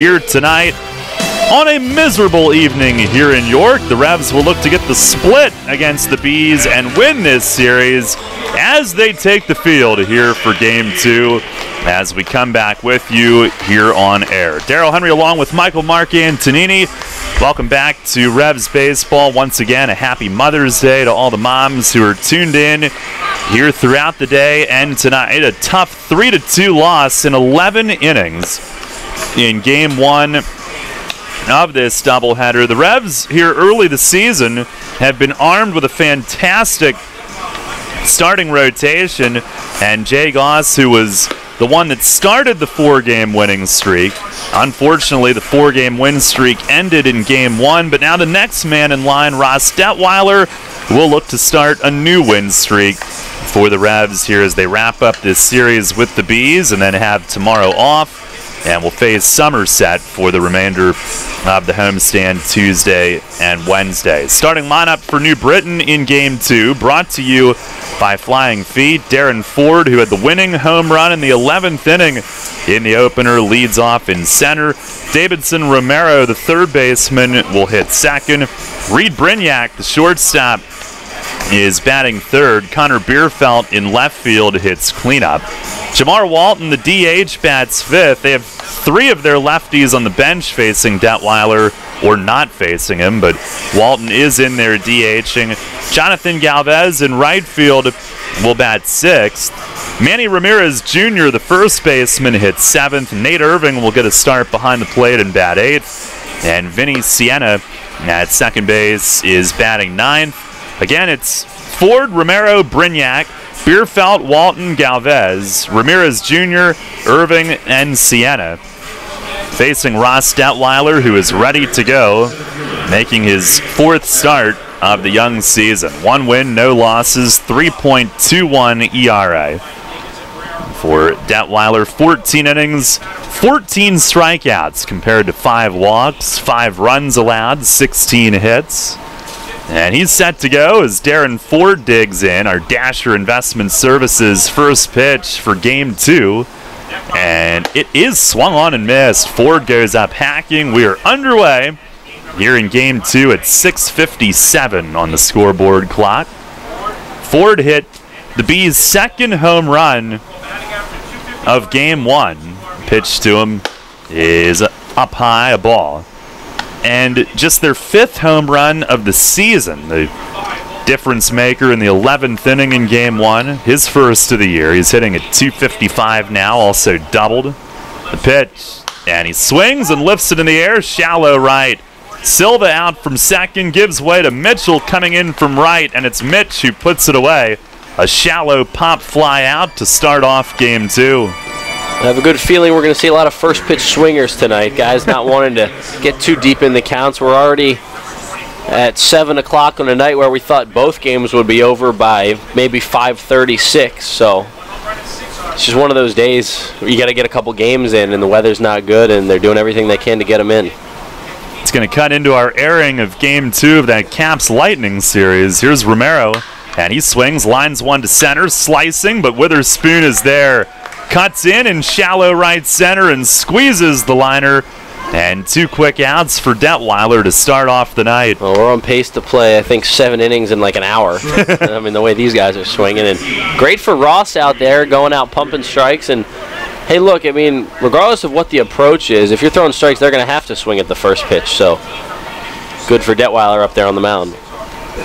Here tonight on a miserable evening here in York. The Revs will look to get the split against the Bees and win this series as they take the field here for Game 2 as we come back with you here on air. Daryl Henry along with Michael Marcantonini. Welcome back to Revs Baseball. Once again, a happy Mother's Day to all the moms who are tuned in here throughout the day and tonight. A tough 3-2 loss in 11 innings in Game 1 of this doubleheader. The Revs here early this season have been armed with a fantastic starting rotation, and Jay Goss, who was the one that started the 4-game winning streak. Unfortunately, the 4-game win streak ended in Game 1, but now the next man in line, Ross Detweiler, will look to start a new win streak for the Revs here as they wrap up this series with the Bees and then have tomorrow off. And will face Somerset for the remainder of the homestand Tuesday and Wednesday. Starting lineup for New Britain in Game 2, brought to you by Flying Feet. Darren Ford, who had the winning home run in the 11th inning in the opener, leads off in center. Davidson Romero, the third baseman, will hit second. Reed Brignac, the shortstop, is batting third. Connor Bierfeld in left field hits cleanup. Jamar Walton, the DH, bats fifth. They have three of their lefties on the bench facing Detweiler or not facing him, but Walton is in there DHing. Jonathan Galvez in right field will bat sixth. Manny Ramirez Jr., the first baseman, hits seventh. Nate Irving will get a start behind the plate and bat eighth. And Vinny Sienna at second base is batting ninth. Again, it's Ford, Romero, Brignac, Bierfeld, Walton, Galvez, Ramirez Jr., Irving, and Sienna. Facing Ross Detweiler, who is ready to go, making his fourth start of the young season. 1 win, no losses, 3.21 ERA. For Detweiler, 14 innings, 14 strikeouts compared to 5 walks, 5 runs allowed, 16 hits. And he's set to go as Darren Ford digs in, our Dasher Investment Services first pitch for Game 2. And it is swung on and missed. Ford goes up hacking. We are underway here in Game 2 at 6:57 on the scoreboard clock. Ford hit the Bees' second home run of Game 1. Pitch to him is up high, a ball. And just their 5th home run of the season. The difference maker in the 11th inning in Game 1. His first of the year. He's hitting at .255 now, also doubled. The pitch, and he swings and lifts it in the air, shallow right. Silva out from second, gives way to Mitchell coming in from right, and it's Mitch who puts it away. A shallow pop fly out to start off Game 2. I have a good feeling we're going to see a lot of first pitch swingers tonight, guys, not wanting to get too deep in the counts. We're already at 7 o'clock on a night where we thought both games would be over by maybe 5:36, so it's just one of those days where you got to get a couple games in, and the weather's not good, and they're doing everything they can to get them in. It's going to cut into our airing of Game 2 of that Caps Lightning series. Here's Romero, and he swings, lines one to center, slicing, but Witherspoon is there. Cuts in shallow right center and squeezes the liner. And 2 quick outs for Detweiler to start off the night. Well, we're on pace to play, I think, 7 innings in like an hour. I mean, the way these guys are swinging. And great for Ross out there, going out pumping strikes. And, hey, look, I mean, regardless of what the approach is, if you're throwing strikes, they're going to have to swing at the first pitch. So good for Detweiler up there on the mound.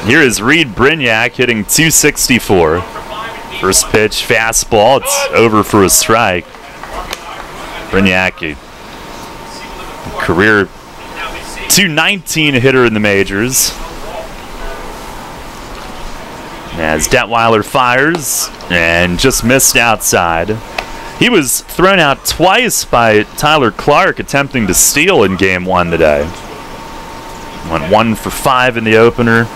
Here is Reed Brignac hitting .264. First pitch, fastball. It's over for a strike. Brignac, a career .219 hitter in the majors. As Detweiler fires and just missed outside. He was thrown out twice by Tyler Clark attempting to steal in Game 1 today. Went 1 for 5 in the opener.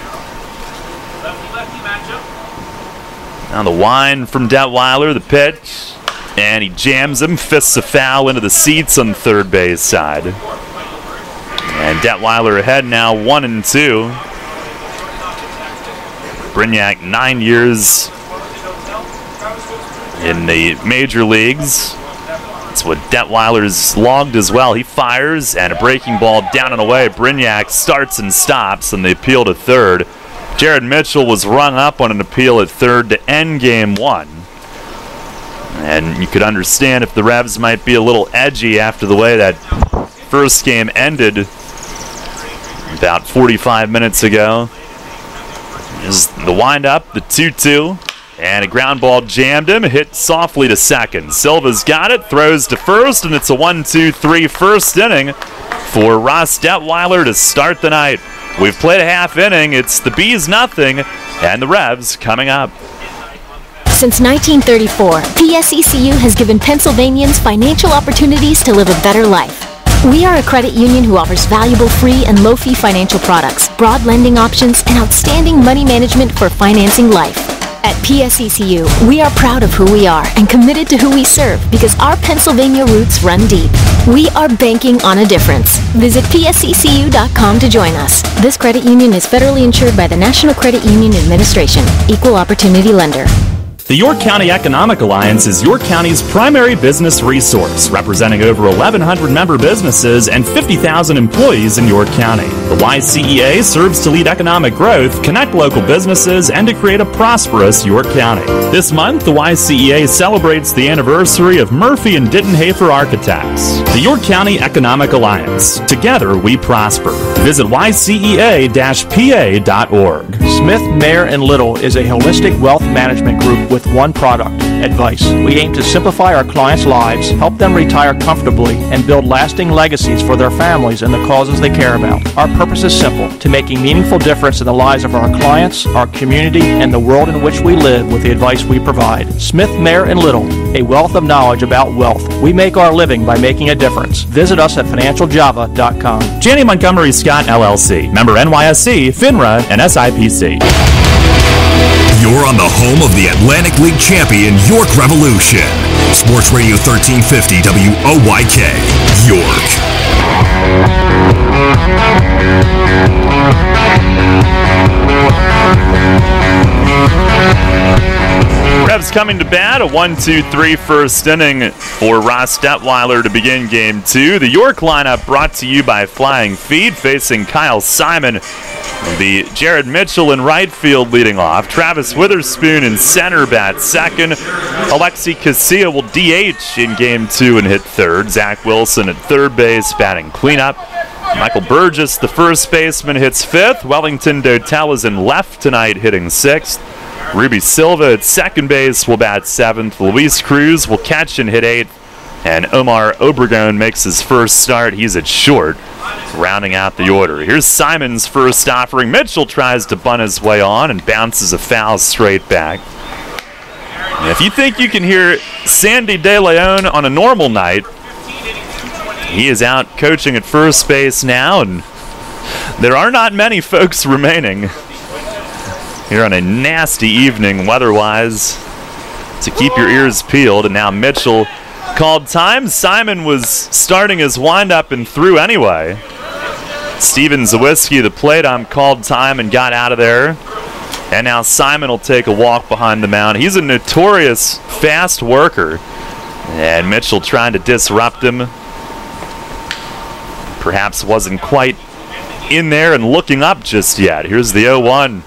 Now the wind from Detweiler, the pitch, and he jams him, fists a foul into the seats on the third base side. And Detweiler ahead now, 1-2. Brignac, 9 years in the major leagues. That's what Detweiler's logged as well. He fires, and a breaking ball down and away. Brignac starts and stops, and the appeal to third. Jared Mitchell was rung up on an appeal at third to end game one. And you could understand if the Revs might be a little edgy after the way that first game ended about 45 minutes ago. Is the windup, the 2-2. And a ground ball jammed him, hit softly to second. Silva's got it, throws to first, and it's a 1-2-3 first inning for Ross Detweiler to start the night. We've played a half inning. It's the Bees nothing, and the Revs coming up. Since 1934, PSECU has given Pennsylvanians financial opportunities to live a better life. We are a credit union who offers valuable free and low-fee financial products, broad lending options, and outstanding money management for financing life. At PSECU, we are proud of who we are and committed to who we serve because our Pennsylvania roots run deep. We are banking on a difference. Visit PSECU.com to join us. This credit union is federally insured by the National Credit Union Administration, Equal Opportunity Lender. The York County Economic Alliance is York County's primary business resource, representing over 1,100 member businesses and 50,000 employees in York County. The YCEA serves to lead economic growth, connect local businesses, and to create a prosperous York County. This month, the YCEA celebrates the anniversary of Murphy and Dittenhafer Architects. The York County Economic Alliance. Together, we prosper. Visit ycea-pa.org. Smith, Mayer & Little is a holistic wealth management group with one product, advice. We aim to simplify our clients' lives, help them retire comfortably, and build lasting legacies for their families and the causes they care about. Our purpose is simple, to make a meaningful difference in the lives of our clients, our community, and the world in which we live with the advice we provide. Smith, Mayer & Little, a wealth of knowledge about wealth. We make our living by making a difference. Visit us at financialjava.com. Janney Montgomery Scott LLC, member NYSE, FINRA, and SIPC. You're on the home of the Atlantic League champion York Revolution. Sports Radio 1350 WOYK, York. Revs coming to bat, a 1-2-3 first inning for Ross Detweiler to begin game two. The York lineup brought to you by Flying Feet, facing Kyle Simon. It'll be Jared Mitchell in right field leading off. Travis Witherspoon in center bat second. Alexi Casilla will DH in game two and hit third. Zach Wilson at third base batting cleanup. Michael Burgess, the first baseman, hits fifth. Wellington Dotel is in left tonight, hitting sixth. Ruby Silva at second base will bat seventh. Luis Cruz will catch and hit eighth. And Omar Obregon makes his first start. He's at short, rounding out the order. Here's Simon's first offering. Mitchell tries to bunt his way on and bounces a foul straight back. And if you think you can hear Sandy De Leon on a normal night, he is out coaching at first base now, and there are not many folks remaining here on a nasty evening weather-wise to keep your ears peeled. And now Mitchell called time. Simon was starting his windup and threw anyway. Steven Zawiski, the plate called time and got out of there. And now Simon will take a walk behind the mound. He's a notorious fast worker. And Mitchell trying to disrupt him. Perhaps wasn't quite in there and looking up just yet. Here's the 0-1.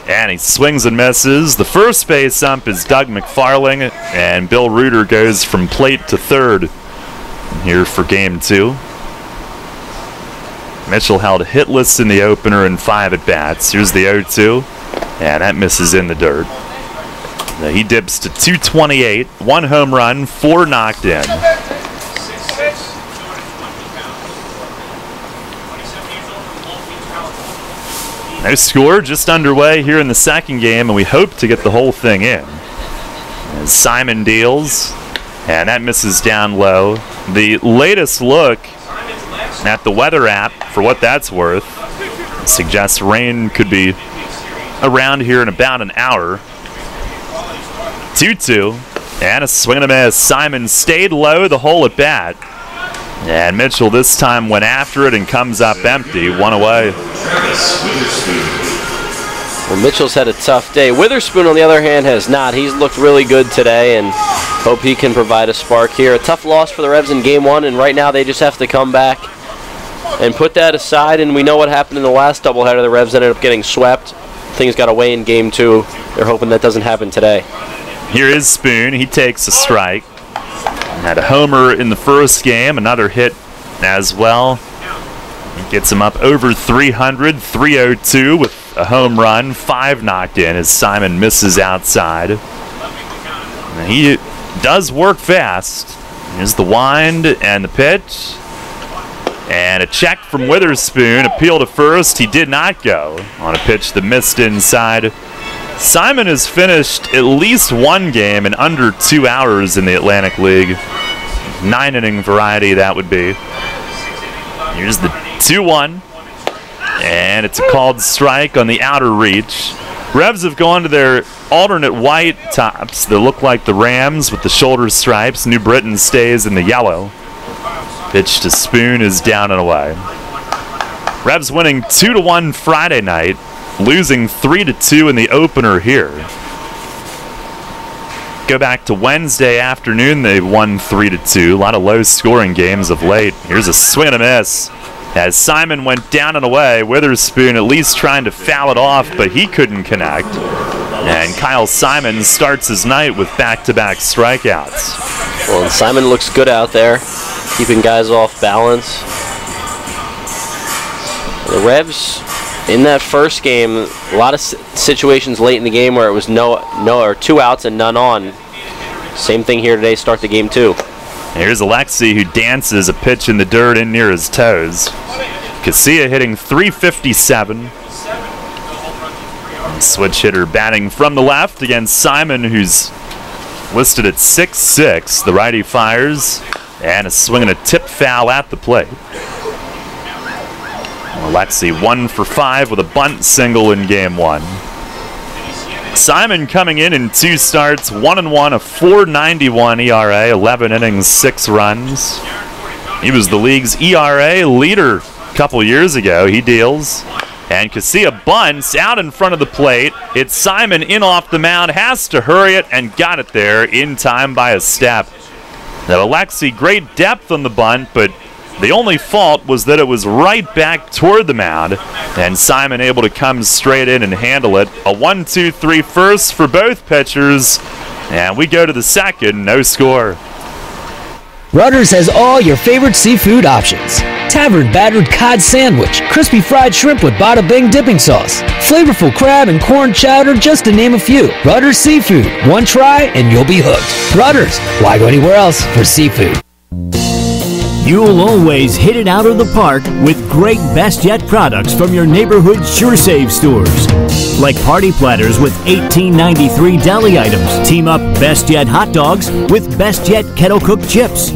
And he swings and misses. The first base ump is Doug McFarling, and Bill Reuter goes from plate to third here for game two. Mitchell held hitless in the opener in 5 at-bats. Here's the 0-2, and that misses in the dirt. He dips to 228, 1 home run, 4 knocked in. No score, just underway here in the second game, and we hope to get the whole thing in. As Simon deals, and that misses down low. The latest look at the weather app, for what that's worth, suggests rain could be around here in about an hour. 2-2, and a swing and a miss. Simon stayed low the whole at bat. And Mitchell this time went after it and comes up empty, 1 away. Well, Mitchell's had a tough day. Witherspoon, on the other hand, has not. He's looked really good today, and hope he can provide a spark here. A tough loss for the Revs in Game 1, and right now they just have to come back and put that aside, and we know what happened in the last doubleheader. The Revs ended up getting swept. Things got away in Game 2. They're hoping that doesn't happen today. Here is Spoon. He takes a strike. Had a homer in the first game, another hit as well. He gets him up over 300, 302 with a home run, 5 knocked in as Simon misses outside. And he does work fast. Here's the wind and the pitch. And a check from Witherspoon, appeal to first. He did not go on a pitch that missed inside. Simon has finished at least one game in under 2 hours in the Atlantic League. 9-inning variety, that would be. Here's the 2-1. And it's a called strike on the outer reach. Revs have gone to their alternate white tops that look like the Rams with the shoulder stripes. New Britain stays in the yellow. Pitch to Spoon is down and away. Revs winning 2-1 Friday night, losing 3-2 in the opener here. Go back to Wednesday afternoon, they won 3-2. A lot of low-scoring games of late. Here's a swing and a miss. As Simon went down and away, Witherspoon at least trying to foul it off, but he couldn't connect. And Kyle Simon starts his night with back-to-back strikeouts. Well, and Simon looks good out there, keeping guys off balance. The Revs, in that first game, a lot of situations late in the game where it was no or 2 outs and none on. Same thing here today, start the game 2. Here's Alexi, who dances a pitch in the dirt in near his toes. Casilla hitting .357. Switch hitter batting from the left against Simon, who's listed at 6'6". The righty fires, and a swing and a tip foul at the plate. Alexi 1 for 5 with a bunt single in Game 1. Simon coming in 2 starts, 1-1, a .491 ERA, 11 innings, 6 runs. He was the league's ERA leader a couple years ago. He deals. And Casilla bunts out in front of the plate. It's Simon in off the mound, has to hurry it, and got it there in time by a step. Now Alexi, great depth on the bunt, but the only fault was that it was right back toward the mound, and Simon able to come straight in and handle it. A 1-2-3 first for both pitchers, and we go to the second, no score. Rutter's has all your favorite seafood options. Tavern battered cod sandwich, crispy fried shrimp with bada bing dipping sauce, flavorful crab and corn chowder, just to name a few. Rutter's Seafood. One try and you'll be hooked. Rutter's. Why go anywhere else for seafood? You'll always hit it out of the park with great Best Yet products from your neighborhood SureSave stores. Like party platters with $18.93 deli items. Team up Best Yet hot dogs with Best Yet kettle cooked chips.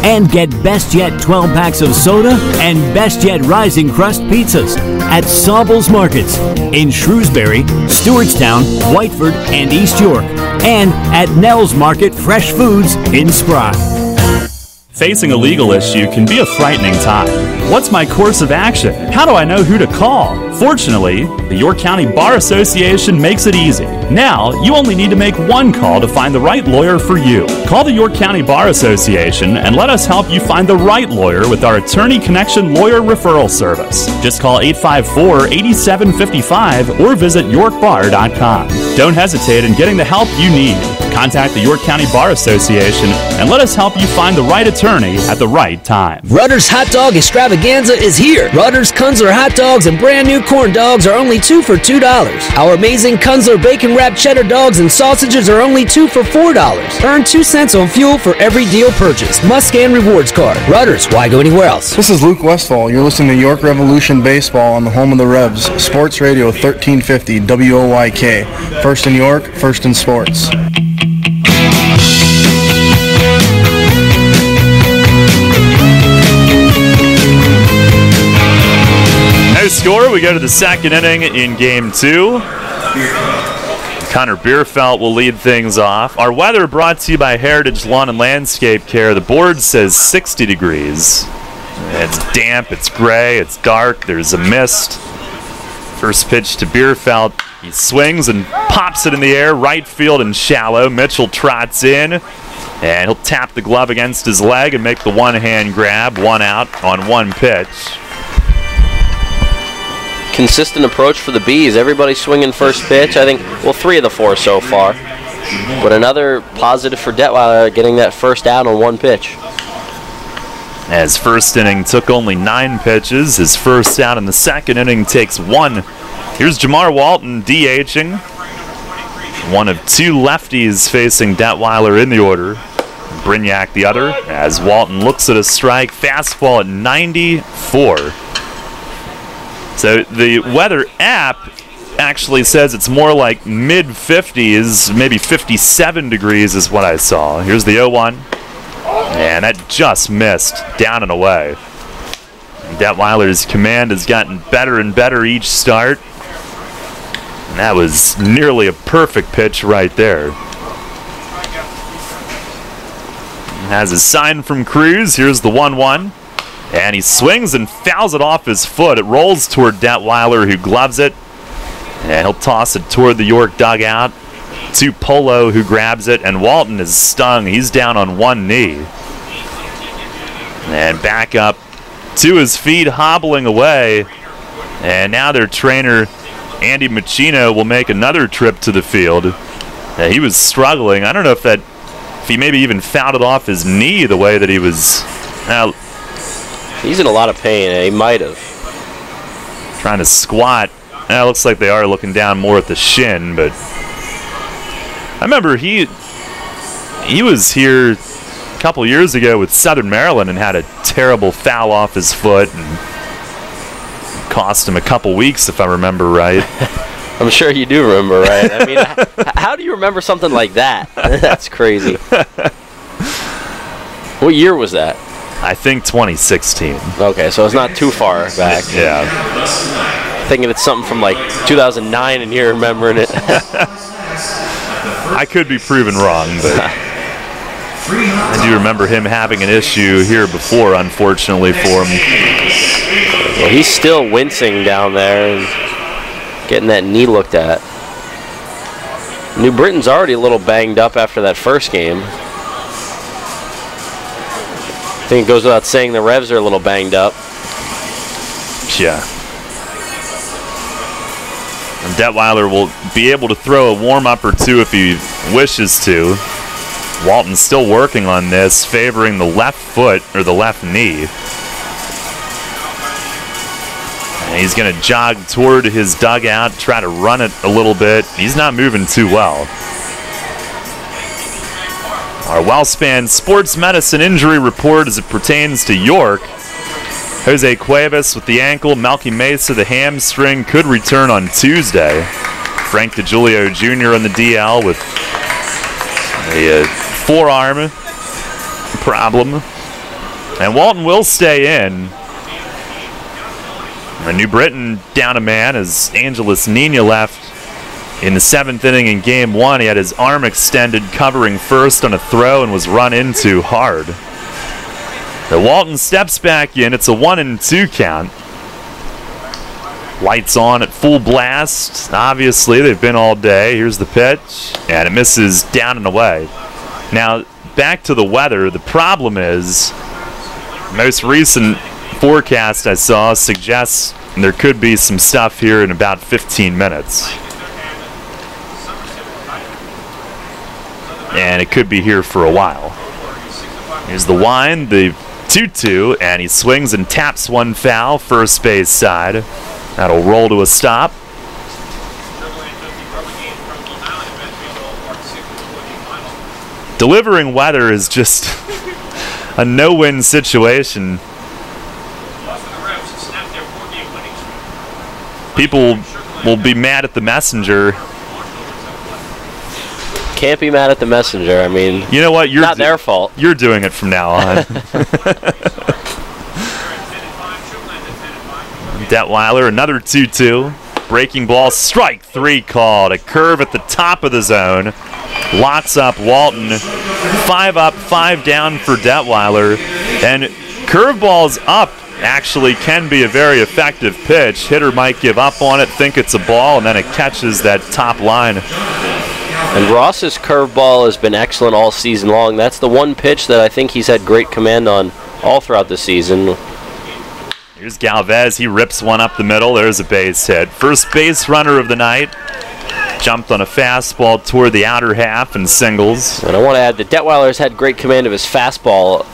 And get Best Yet 12 packs of soda and Best Yet Rising Crust pizzas at Saubles Markets in Shrewsbury, Stewartstown, Whiteford, and East York. And at Nell's Market Fresh Foods in Spry. Facing a legal issue can be a frightening time. What's my course of action? How do I know who to call? Fortunately, the York County Bar Association makes it easy. Now, you only need to make one call to find the right lawyer for you. Call the York County Bar Association and let us help you find the right lawyer with our Attorney Connection Lawyer Referral Service. Just call 854-8755 or visit yorkbar.com. Don't hesitate in getting the help you need. Contact the York County Bar Association and let us help you find the right attorney at the right time. Rutter's Hot Dog Extravaganza is here. Rutter's Kunzler hot dogs and brand new corn dogs are only 2 for $2. Our amazing Kunzler bacon wrapped cheddar dogs and sausages are only 2 for $4. Earn 2 cents on fuel for every deal purchased. Must scan rewards card. Rutter's, why go anywhere else? This is Luke Westfall. You're listening to York Revolution Baseball on the home of the Revs. Sports Radio 1350 WOYK. First in York, first in sports. No score. We go to the second inning in Game 2. Connor Bierfeld will lead things off. Our weather brought to you by Heritage Lawn and Landscape Care. The board says 60 degrees. It's damp, it's gray, it's dark, there's a mist. First pitch to Bierfeld He swings and pops it in the air, right field and shallow. Mitchell trots in, and he'll tap the glove against his leg and make the one-hand grab. 1 out on 1 pitch. Consistent approach for the Bees. Everybody swinging first pitch. I think, well, 3 of the 4 so far. But another positive for Detweiler, getting that first out on 1 pitch. As first inning took only 9 pitches, his first out in the second inning takes 1. Here's Jamar Walton DHing. One of 2 lefties facing Detweiler in the order. Brignac the other, as Walton looks at a strike. Fastball at 94. So the weather app actually says it's more like mid-50s, maybe 57 degrees is what I saw. Here's the 0-1. And that just missed, down and away. Detweiler's command has gotten better and better each start. And that was nearly a perfect pitch right there. Has a sign from Cruz. Here's the 1-1. And he swings and fouls it off his foot. It rolls toward Detweiler, who gloves it. And he'll toss it toward the York dugout to Polo, who grabs it. And Walton is stung. He's down on 1 knee. And back up to his feet, hobbling away. And now their trainer, Andy Machino, will make another trip to the field. He was struggling. I don't know if he maybe even fouled it off his knee the way that he was. He's in a lot of pain. He might have. Trying to squat. It looks like they are looking down more at the shin, but I remember he was here a couple years ago with Southern Maryland and had a terrible foul off his foot and cost him a couple weeks, if I remember right. I'm sure you do remember, right? I mean, how do you remember something like that? That's crazy. What year was that? I think 2016. Okay, so it's not too far back. Yeah. Thinking it's something from like 2009 and you're remembering it. I could be proven wrong, but I do remember him having an issue here before, unfortunately for him. Well, he's still wincing down there and getting that knee looked at. New Britain's already a little banged up after that first game. I think it goes without saying the Revs are a little banged up. Yeah. And Detweiler will be able to throw a warm-up or two if he wishes to. Walton's still working on this, favoring the left foot, or the left knee. And he's going to jog toward his dugout, try to run it a little bit. He's not moving too well. Our WellSpan Sports Medicine Injury Report as it pertains to York. Jose Cuevas with the ankle, Melky Mesa the hamstring, could return on Tuesday. Frank DeGiulio Jr. on the DL with a forearm problem. And Walton will stay in. And New Britain down a man as Angeles Nina left in the 7th inning in Game 1. He had his arm extended, covering first on a throw, and was run into hard. The Walton steps back in. It's a 1-2 count. Lights on at full blast. Obviously, they've been all day. Here's the pitch, and it misses down and away. Now, back to the weather. The problem is, most recent forecast I saw suggests there could be some stuff here in about 15 minutes. And it could be here for a while. Here's the wind, the 2-2, and he swings and taps one foul, first base side. That'll roll to a stop. Delivering weather is just a no-win situation. People will be mad at the messenger. Can't be mad at the messenger. I mean, you know what? You're not their fault. You're doing it from now on. Detweiler, another 2-2. Breaking ball, strike 3 called. A curve at the top of the zone. Locks up Walton. 5 up, 5 down for Detweiler. And curveball's up actually can be a very effective pitch. Hitter might give up on it, think it's a ball, and then it catches that top line. And Ross's curveball has been excellent all season long. That's the one pitch that I think he's had great command on all throughout the season. Here's Galvez. He rips one up the middle. There's a base hit. First base runner of the night. Jumped on a fastball toward the outer half and singles. And I want to add that Detweiler's had great command of his fastball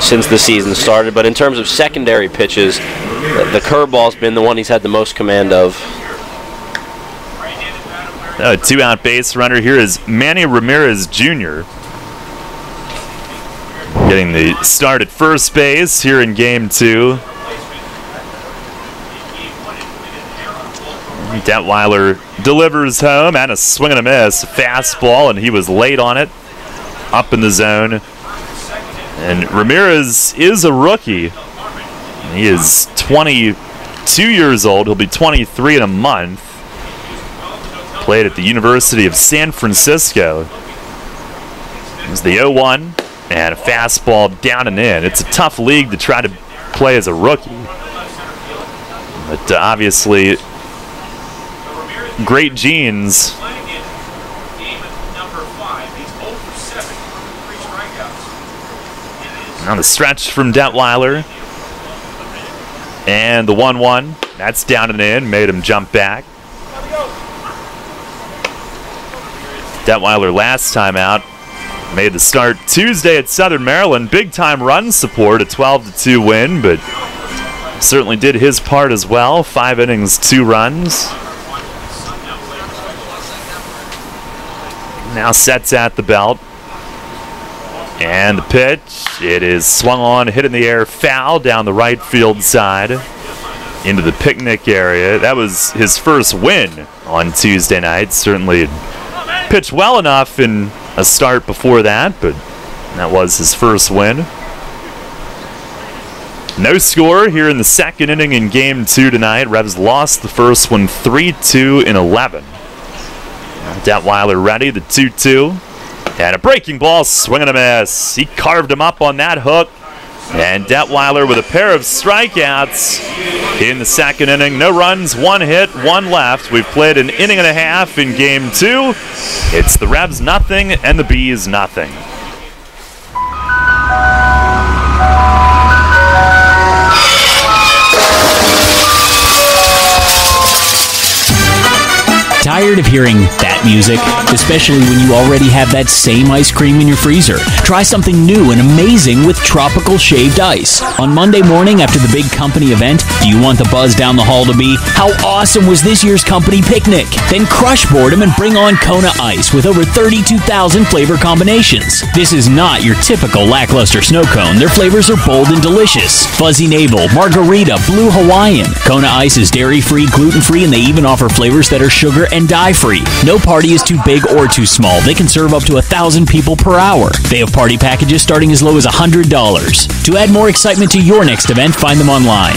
since the season started, but in terms of secondary pitches, the curveball's been the one he's had the most command of. A two-out base runner here is Manny Ramirez Jr. Getting the start at first base here in Game 2. Detweiler delivers home and a swing and a miss. Fastball, and he was late on it. Up in the zone. And Ramirez is a rookie. He is 22 years old. He'll be 23 in a month. Played at the University of San Francisco. It was the 0-1 and a fastball down and in. It's a tough league to try to play as a rookie. But obviously, great genes. On the stretch from Detweiler. And the 1-1. That's down and in. Made him jump back. Detweiler last time out made the start Tuesday at Southern Maryland. Big time run support, a 12-2 win, but certainly did his part as well. 5 innings, 2 runs. Now sets at the belt. And the pitch, it is swung on, hit in the air, foul down the right field side into the picnic area. That was his first win on Tuesday night. Certainly pitched well enough in a start before that, but that was his first win. No score here in the second inning in Game 2 tonight. Revs lost the first one 3-2 in 11. Detweiler ready, the 2-2. And a breaking ball, swing and a miss. He carved him up on that hook. And Detweiler with a pair of strikeouts in the second inning. No runs, 1 hit, 1 left. We've played an inning and a half in Game 2. It's the Revs nothing and the Bees nothing. Tired of hearing that music? Especially when you already have that same ice cream in your freezer. Try something new and amazing with tropical shaved ice. On Monday morning after the big company event, do you want the buzz down the hall to be, how awesome was this year's company picnic? Then crush boredom and bring on Kona Ice with over 32,000 flavor combinations. This is not your typical lackluster snow cone. Their flavors are bold and delicious. Fuzzy Navel, Margarita, Blue Hawaiian. Kona Ice is dairy-free, gluten-free, and they even offer flavors that are sugar and dye-free. No party is too big or too small. They can serve up to 1,000 people per hour. They have party packages starting as low as $100. To add more excitement to your next event, find them online.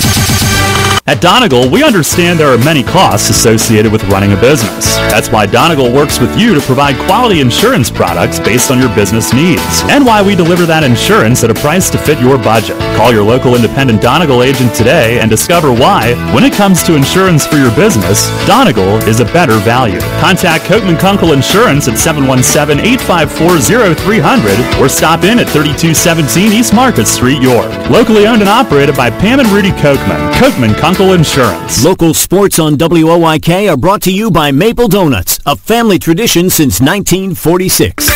At Donegal, we understand there are many costs associated with running a business. That's why Donegal works with you to provide quality insurance products based on your business needs, and why we deliver that insurance at a price to fit your budget. Call your local independent Donegal agent today and discover why, when it comes to insurance for your business, Donegal is a better value. Contact Kochman Kunkel Insurance at 717-854-0300 or stop in at 3217 East Market Street, York. Locally owned and operated by Pam and Rudy Kochman. Kochman Kunkel Insurance. Local sports on WOYK are brought to you by Maple Donuts, a family tradition since 1946. The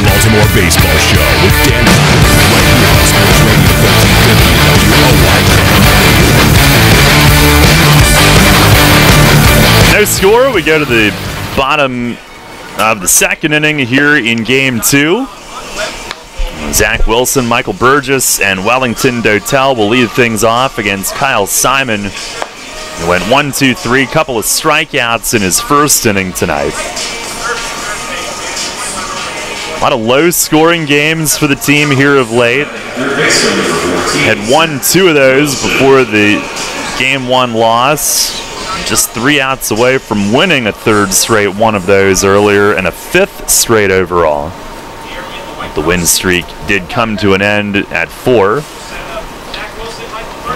Baltimore Baseball Show with Dan Cotter, right here on Sports Radio 1350 WOYK. No score. We go to the bottom of the second inning here in Game 2. Zach Wilson, Michael Burgess, and Wellington Dotel will lead things off against Kyle Simon. He went 1-2-3, couple of strikeouts in his first inning tonight. A lot of low-scoring games for the team here of late. Had won 2 of those before the Game 1 loss. Just 3 outs away from winning a 3rd straight one of those earlier and a 5th straight overall. The win streak did come to an end at 4.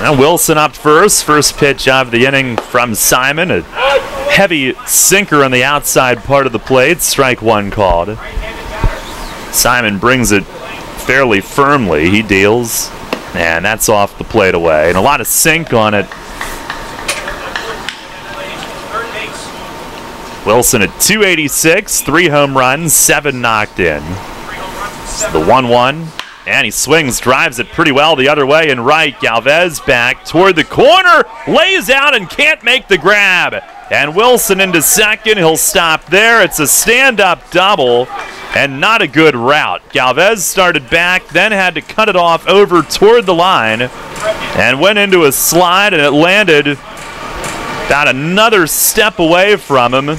Now Wilson up first. First pitch of the inning from Simon. A heavy sinker on the outside part of the plate. Strike one called. Simon brings it fairly firmly. He deals, and that's off the plate away. And a lot of sink on it. Wilson at 286, 3 home runs, 7 knocked in. The 1-1, and he swings, drives it pretty well the other way and right. Galvez back toward the corner, lays out and can't make the grab. And Wilson into second, he'll stop there. It's a stand-up double and not a good route. Galvez started back, then had to cut it off over toward the line and went into a slide, and it landed about another step away from him.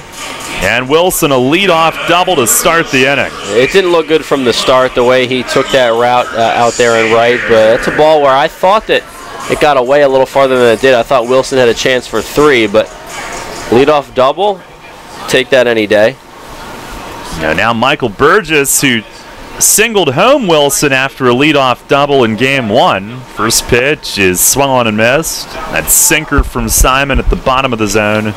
And Wilson a leadoff double to start the inning. It didn't look good from the start, the way he took that route out there and right, but it's a ball where I thought that it got away a little farther than it did. I thought Wilson had a chance for 3, but leadoff double, take that any day. Now Michael Burgess, who singled home Wilson after a leadoff double in game 1. First pitch is swung on and missed. That sinker from Simon at the bottom of the zone.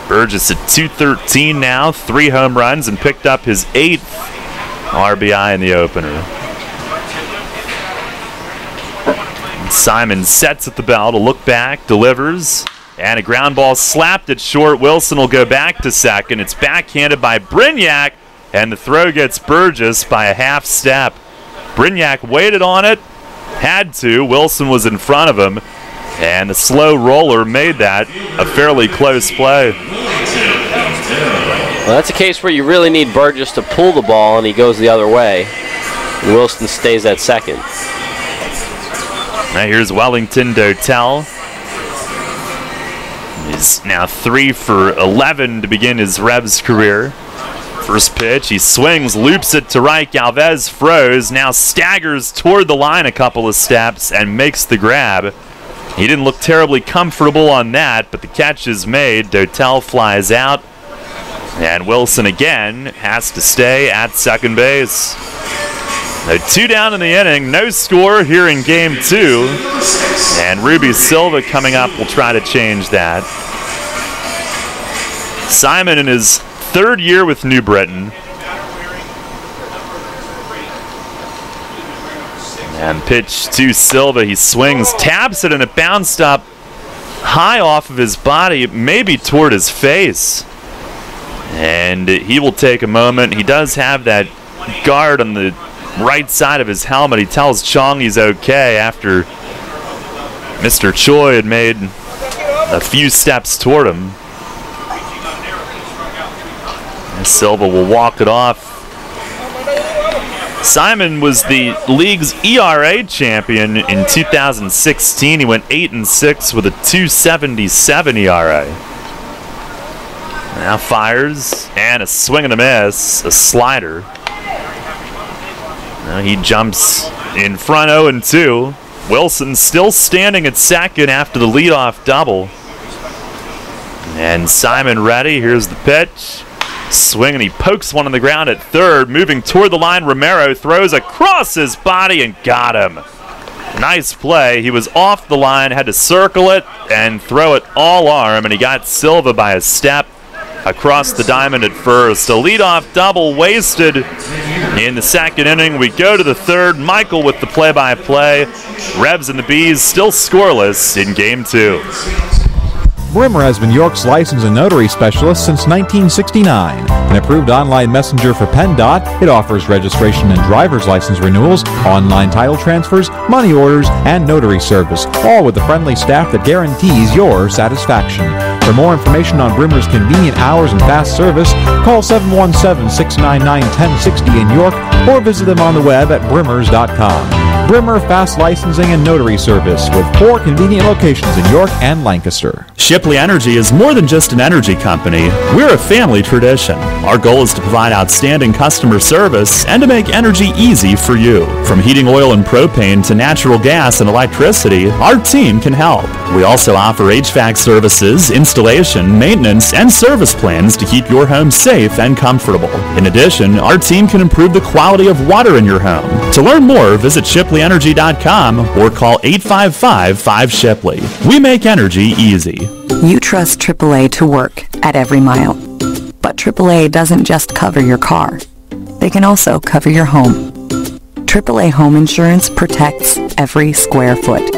Burgess at 213 now, 3 home runs, and picked up his 8th RBI in the opener. And Simon sets at the bell to look back, delivers, and a ground ball slapped at short. Wilson will go back to second. It's backhanded by Brignac, and the throw gets Burgess by a half step. Brignac waited on it, had to. Wilson was in front of him, and the slow roller made that a fairly close play. Well, that's a case where you really need Burgess to pull the ball, and he goes the other way. And Wilson stays at second. Now here's Wellington Dotel. He's now 3 for 11 to begin his Revs career. First pitch, he swings, loops it to right. Galvez froze, now staggers toward the line a couple of steps and makes the grab. He didn't look terribly comfortable on that, but the catch is made. Dotel flies out, and Wilson again has to stay at second base. Now 2 down in the inning, no score here in game 2, and Ruby Silva coming up will try to change that. Simon in his 3rd year with New Britain. And pitch to Silva, he swings, taps it, and it bounced up high off of his body, maybe toward his face. And he will take a moment. He does have that guard on the right side of his helmet. He tells Chong he's okay after Mr. Choi had made a few steps toward him. And Silva will walk it off. Simon was the league's ERA champion in 2016. He went 8-6 with a 2.77 ERA. Now fires, and a swing and a miss, a slider. Now he jumps in front 0-2. Wilson still standing at second after the leadoff double. And Simon ready, here's the pitch. Swing, and he pokes one on the ground at third. Moving toward the line, Romero throws across his body and got him. Nice play. He was off the line, had to circle it and throw it all arm, and he got Silva by a step across the diamond at first. A leadoff double wasted in the second inning. We go to the third. Michael with the play-by-play. Revs and the Bees still scoreless in game 2. Brimmer has been York's license and notary specialist since 1969. An approved online messenger for PennDOT, it offers registration and driver's license renewals, online title transfers, money orders, and notary service, all with a friendly staff that guarantees your satisfaction. For more information on Brimmer's convenient hours and fast service, call 717-699-1060 in York or visit them on the web at brimmers.com. Brimmer Fast Licensing and Notary Service with 4 convenient locations in York and Lancaster. Shipley Energy is more than just an energy company. We're a family tradition. Our goal is to provide outstanding customer service and to make energy easy for you. From heating oil and propane to natural gas and electricity, our team can help. We also offer HVAC services, installation, installation, maintenance, and service plans to keep your home safe and comfortable. In addition, our team can improve the quality of water in your home. To learn more, visit ShipleyEnergy.com or call 855-5-SHIPLEY. We make energy easy. You trust AAA to work at every mile. But AAA doesn't just cover your car. They can also cover your home. AAA Home Insurance protects every square foot.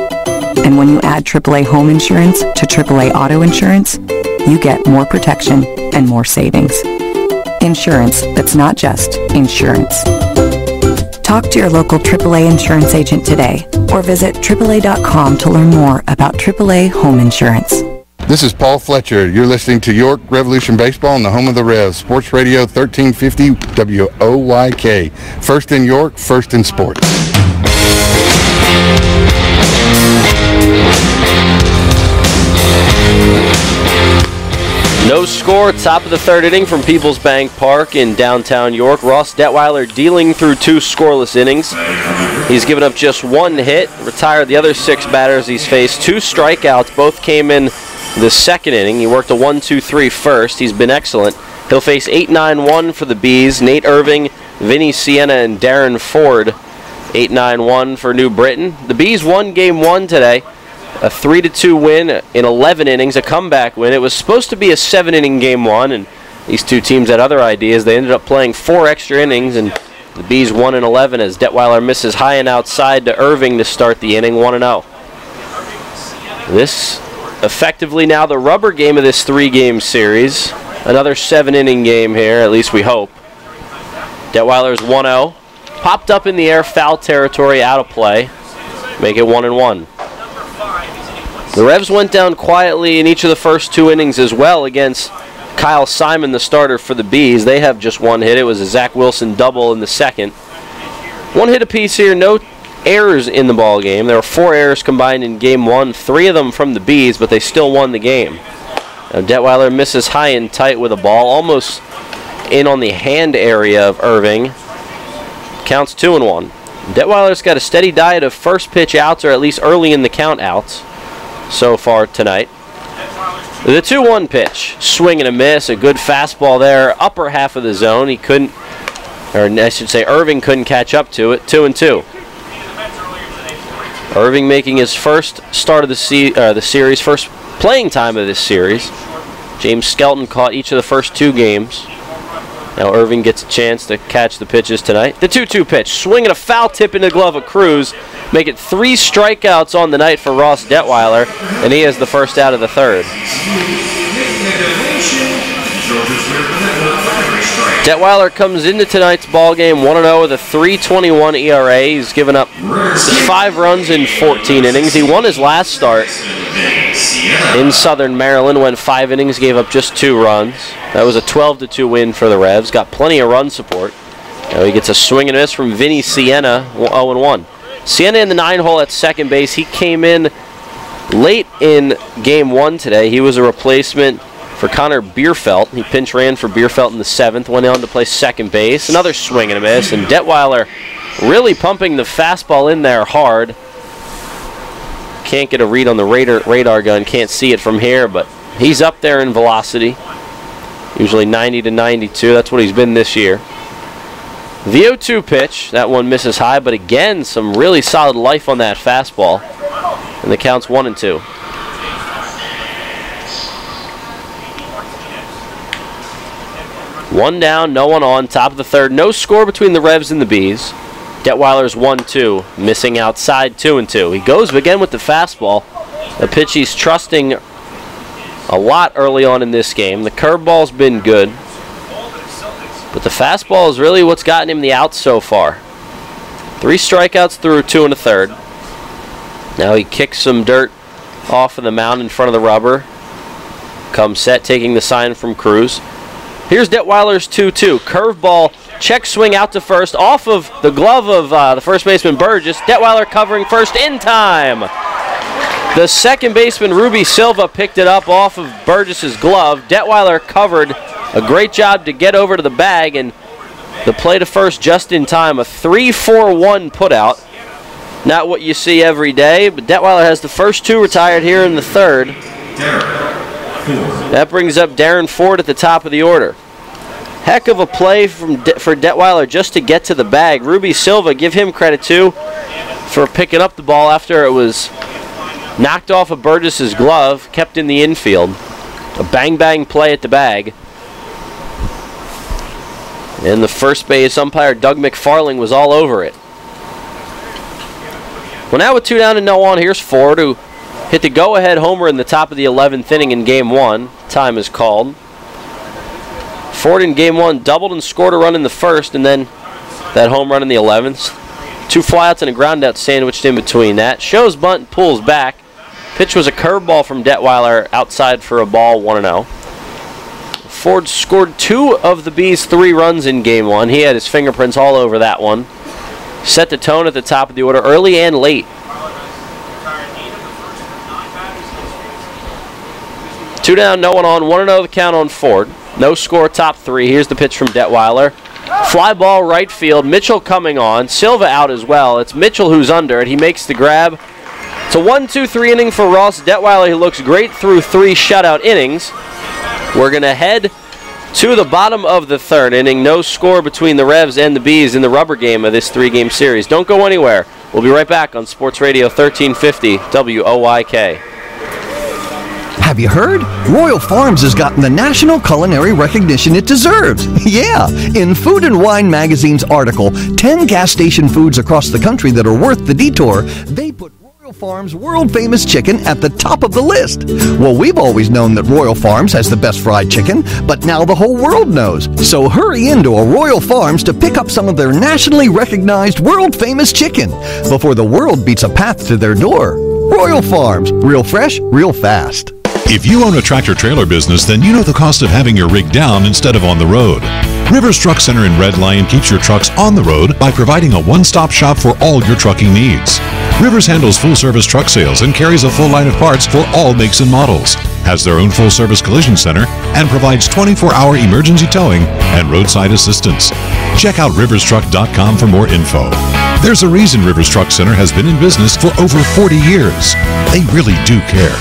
And when you add AAA Home Insurance to AAA Auto Insurance, you get more protection and more savings. Insurance that's not just insurance. Talk to your local AAA insurance agent today or visit AAA.com to learn more about AAA Home Insurance. This is Paul Fletcher. You're listening to York Revolution Baseball on the home of the Revs, Sports Radio 1350 WOYK. First in York, first in sports. No score, top of the third inning from PeoplesBank Park in downtown York. Ross Detweiler dealing through 2 scoreless innings. He's given up just 1 hit, retired the other 6 batters he's faced. 2 strikeouts, both came in the second inning. He worked a 1-2-3 first. He's been excellent. He'll face 8-9-1 for the Bees. Nate Irving, Vinny Sienna, and Darren Ford. 8-9-1 for New Britain. The Bees won Game 1 today. A 3-2 win in 11 innings, a comeback win. It was supposed to be a 7-inning Game 1, and these two teams had other ideas. They ended up playing 4 extra innings, and the Bees won in 11 as Detweiler misses high and outside to Irving to start the inning, 1-0. This effectively now the rubber game of this 3-game series. Another 7-inning game here, at least we hope. Detweiler's 1-0. Popped up in the air, foul territory, out of play. Make it 1-1. The Revs went down quietly in each of the first 2 innings as well against Kyle Simon, the starter for the Bees. They have just 1 hit. It was a Zach Wilson double in the second. 1 hit apiece here, no errors in the ball game. There were 4 errors combined in Game 1, 3 of them from the Bees, but they still won the game. Now Detweiler misses high and tight with a ball, almost in on the hand area of Irving. Counts 2-1. Detweiler's got a steady diet of first pitch outs, or at least early in the count outs so far tonight. The 2-1 pitch, swing and a miss, a good fastball there, upper half of the zone. He couldn't, or I should say Irving couldn't catch up to it, 2-2. Irving making his first start of the series, first playing time of this series. James Skelton caught each of the first 2 games. Now Irving gets a chance to catch the pitches tonight. The 2-2 pitch, swinging a foul tip in the glove of Cruz. Make it 3 strikeouts on the night for Ross Detweiler, and he has the first out of the third. Detweiler comes into tonight's ball game 1-0 with a 3.21 ERA. He's given up 5 runs in 14 innings. He won his last start in Southern Maryland, went 5 innings, gave up just 2 runs. That was a 12-2 win for the Revs. Got plenty of run support. Now he gets a swing and a miss from Vinny Sienna, 0-1. Sienna in the 9-hole at second base. He came in late in Game 1 today. He was a replacement for Connor Bierfeld. He pinch ran for Bierfeld in the 7th, went on to play second base. Another swing and a miss, and Detweiler really pumping the fastball in there hard. Can't get a read on the radar gun, can't see it from here, but he's up there in velocity. Usually 90 to 92, that's what he's been this year. The 0-2 pitch, that one misses high, but again, some really solid life on that fastball. And the count's 1-2. One down, no one on, top of the third. No score between the Revs and the Bees. Detweiler's 1-2, missing outside 2-2. He goes again with the fastball, a pitch he's trusting a lot early on in this game. The curveball's been good, but the fastball is really what's gotten him the outs so far. 3 strikeouts through 2 1/3. Now he kicks some dirt off of the mound in front of the rubber. Comes set, taking the sign from Cruz. Here's Detweiler's 2-2. Curveball, check swing out to first, off of the glove of the first baseman Burgess. Detweiler covering first in time. The second baseman Ruby Silva picked it up off of Burgess's glove. Detweiler covered, a great job to get over to the bag, and the play to first just in time. A 3-4-1 putout. Not what you see every day, but Detweiler has the first 2 retired here in the third. That brings up Darren Ford at the top of the order. Heck of a play for Detweiler just to get to the bag. Ruby Silva, give him credit too for picking up the ball after it was knocked off of Burgess's glove, kept in the infield. A bang-bang play at the bag. And the first base umpire, Doug McFarling, was all over it. Well, now with 2 down and no on, here's Ford, who hit the go-ahead homer in the top of the 11th inning in Game 1. Time is called. Ford in Game 1 doubled and scored a run in the first, and then that home run in the 11th. 2 flyouts and a groundout sandwiched in between that. Shows bunt, pulls back. Pitch was a curveball from Detweiler outside for a ball, 1-0. Ford scored 2 of the Bees' 3 runs in Game 1. He had his fingerprints all over that one. Set the tone at the top of the order early and late. 2 down, no one on, 1-0 the count on Ford. No score, top 3. Here's the pitch from Detweiler. Fly ball right field. Mitchell coming on. Silva out as well. It's Mitchell who's under it. He makes the grab. It's a 1-2-3 inning for Ross Detweiler. He looks great through 3 shutout innings. We're going to head to the bottom of the 3rd inning. No score between the Revs and the Bees in the rubber game of this 3-game series. Don't go anywhere. We'll be right back on Sports Radio 1350 WOYK. Have you heard? Royal Farms has gotten the national culinary recognition it deserves. Yeah, in Food and Wine magazine's article, 10 gas station foods across the country that are worth the detour, they put Royal Farms' world-famous chicken at the top of the list. Well, we've always known that Royal Farms has the best fried chicken, but now the whole world knows. So hurry into a Royal Farms to pick up some of their nationally recognized world-famous chicken before the world beats a path to their door. Royal Farms, real fresh, real fast. If you own a tractor-trailer business, then you know the cost of having your rig down instead of on the road. Rivers Truck Center in Red Lion keeps your trucks on the road by providing a one-stop shop for all your trucking needs. Rivers handles full-service truck sales and carries a full line of parts for all makes and models, has their own full-service collision center, and provides 24-hour emergency towing and roadside assistance. Check out riverstruck.com for more info. There's a reason Rivers Truck Center has been in business for over 40 years. They really do care.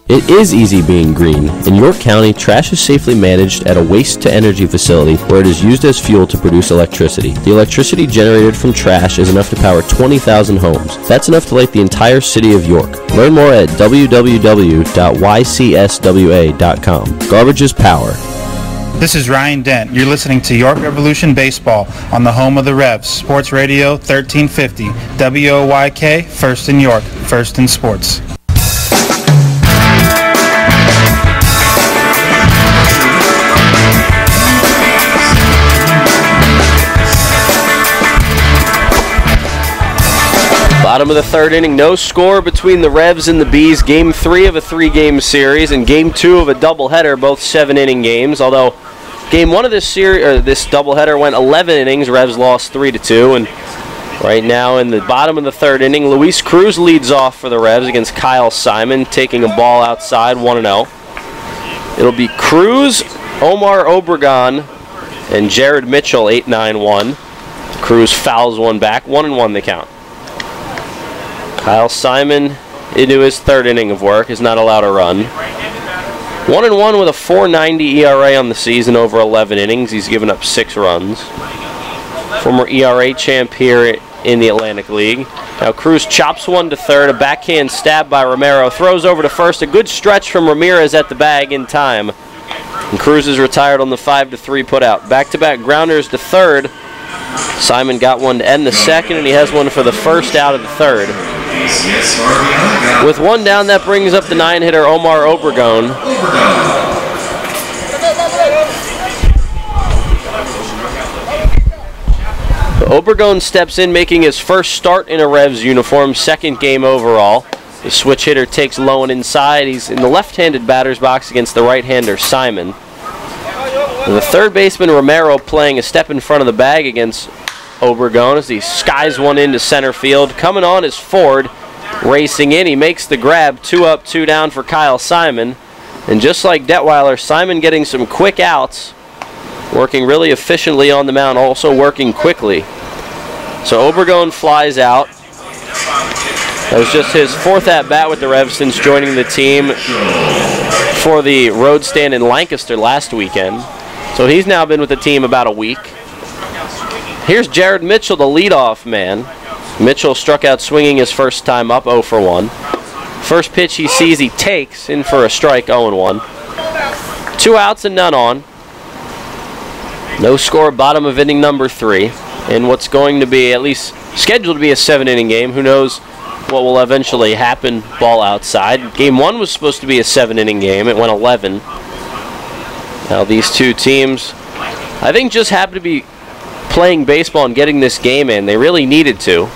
It is easy being green. In York County, trash is safely managed at a waste-to-energy facility where it is used as fuel to produce electricity. The electricity generated from trash is enough to power 20,000 homes. That's enough to light the entire city of York. Learn more at www.ycswa.com. Garbage is power. This is Ryan Dent. You're listening to York Revolution Baseball on the home of the Revs, Sports Radio 1350, WOYK, first in York, first in sports. Bottom of the 3rd inning, no score between the Revs and the Bees. Game 3 of a 3-game series and Game 2 of a doubleheader, both 7-inning games. Although Game 1 of this series, or this doubleheader, went 11 innings. Revs lost 3-2, and right now in the bottom of the 3rd inning, Luis Cruz leads off for the Revs against Kyle Simon, taking a ball outside, 1-0. It'll be Cruz, Omar Obregon, and Jared Mitchell, 8-9-1. Cruz fouls one back, 1-1 the count. Kyle Simon, into his 3rd inning of work, is not allowed a run. 1-1 with a 4.90 ERA on the season over 11 innings. He's given up 6 runs. Former ERA champ here in the Atlantic League. Now Cruz chops one to third. A backhand stab by Romero. Throws over to first. A good stretch from Ramirez at the bag in time. And Cruz is retired on the 5-3 putout. Back-to-back grounders to third. Simon got one to end the second, and he has one for the first out of the third. With one down, that brings up the 9-hitter Omar Obregon. Obregon steps in, making his first start in a Revs uniform, 2nd game overall. The switch hitter takes low and inside. He's in the left-handed batter's box against the right-hander Simon. And the 3rd baseman Romero playing a step in front of the bag against Obregon as he skies one into center field. Coming on is Ford, racing in. He makes the grab, 2 up, 2 down for Kyle Simon. And just like Detweiler, Simon getting some quick outs, working really efficiently on the mound, also working quickly. So Obregon flies out. That was just his 4th at-bat with the Revs since joining the team for the road stand in Lancaster last weekend. So he's now been with the team about a week. Here's Jared Mitchell, the leadoff man. Mitchell struck out swinging his first time up, 0 for 1. First pitch he sees, he takes in for a strike, 0-1. 2 outs and none on. No score, bottom of inning number 3. In what's going to be, at least scheduled to be, a 7-inning game. Who knows what will eventually happen, ball outside. Game 1 was supposed to be a 7-inning game. It went 11. Now these two teams, I think, just happen to be playing baseball and getting this game in. They really needed to.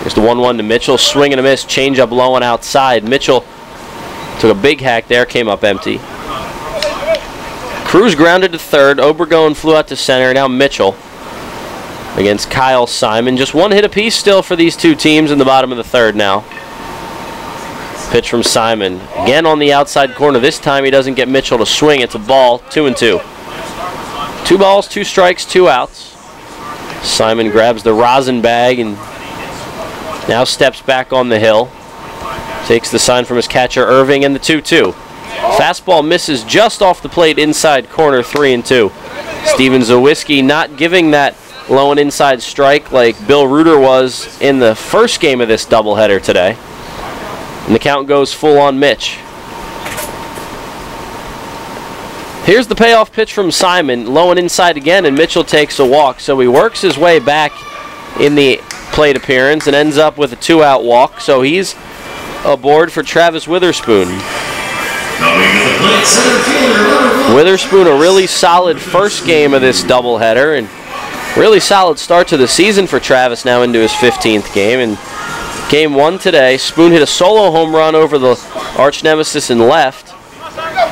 Here's the 1-1 to Mitchell. Swing and a miss. Changeup low and outside. Mitchell took a big hack there. Came up empty. Cruz grounded to third. Obregon flew out to center. Now Mitchell against Kyle Simon. Just 1 hit apiece still for these two teams in the bottom of the 3rd now. Pitch from Simon. Again on the outside corner. This time he doesn't get Mitchell to swing. It's a ball. 2-2. 2 balls, 2 strikes, 2 outs. Simon grabs the rosin bag and now steps back on the hill. Takes the sign from his catcher, Irving, and the 2-2. Fastball misses just off the plate, inside corner, 3-2. Steven Zawiski not giving that low and inside strike like Bill Reuter was in the first game of this doubleheader today. And the count goes full on Mitch. Here's the payoff pitch from Simon, low and inside again, and Mitchell takes a walk. So he works his way back in the plate appearance and ends up with a 2-out walk. So he's aboard for Travis Witherspoon. Witherspoon, a really solid first game of this doubleheader, and really solid start to the season for Travis, now into his 15th game. And game 1 today, Spoon hit a solo home run over the arch nemesis in left.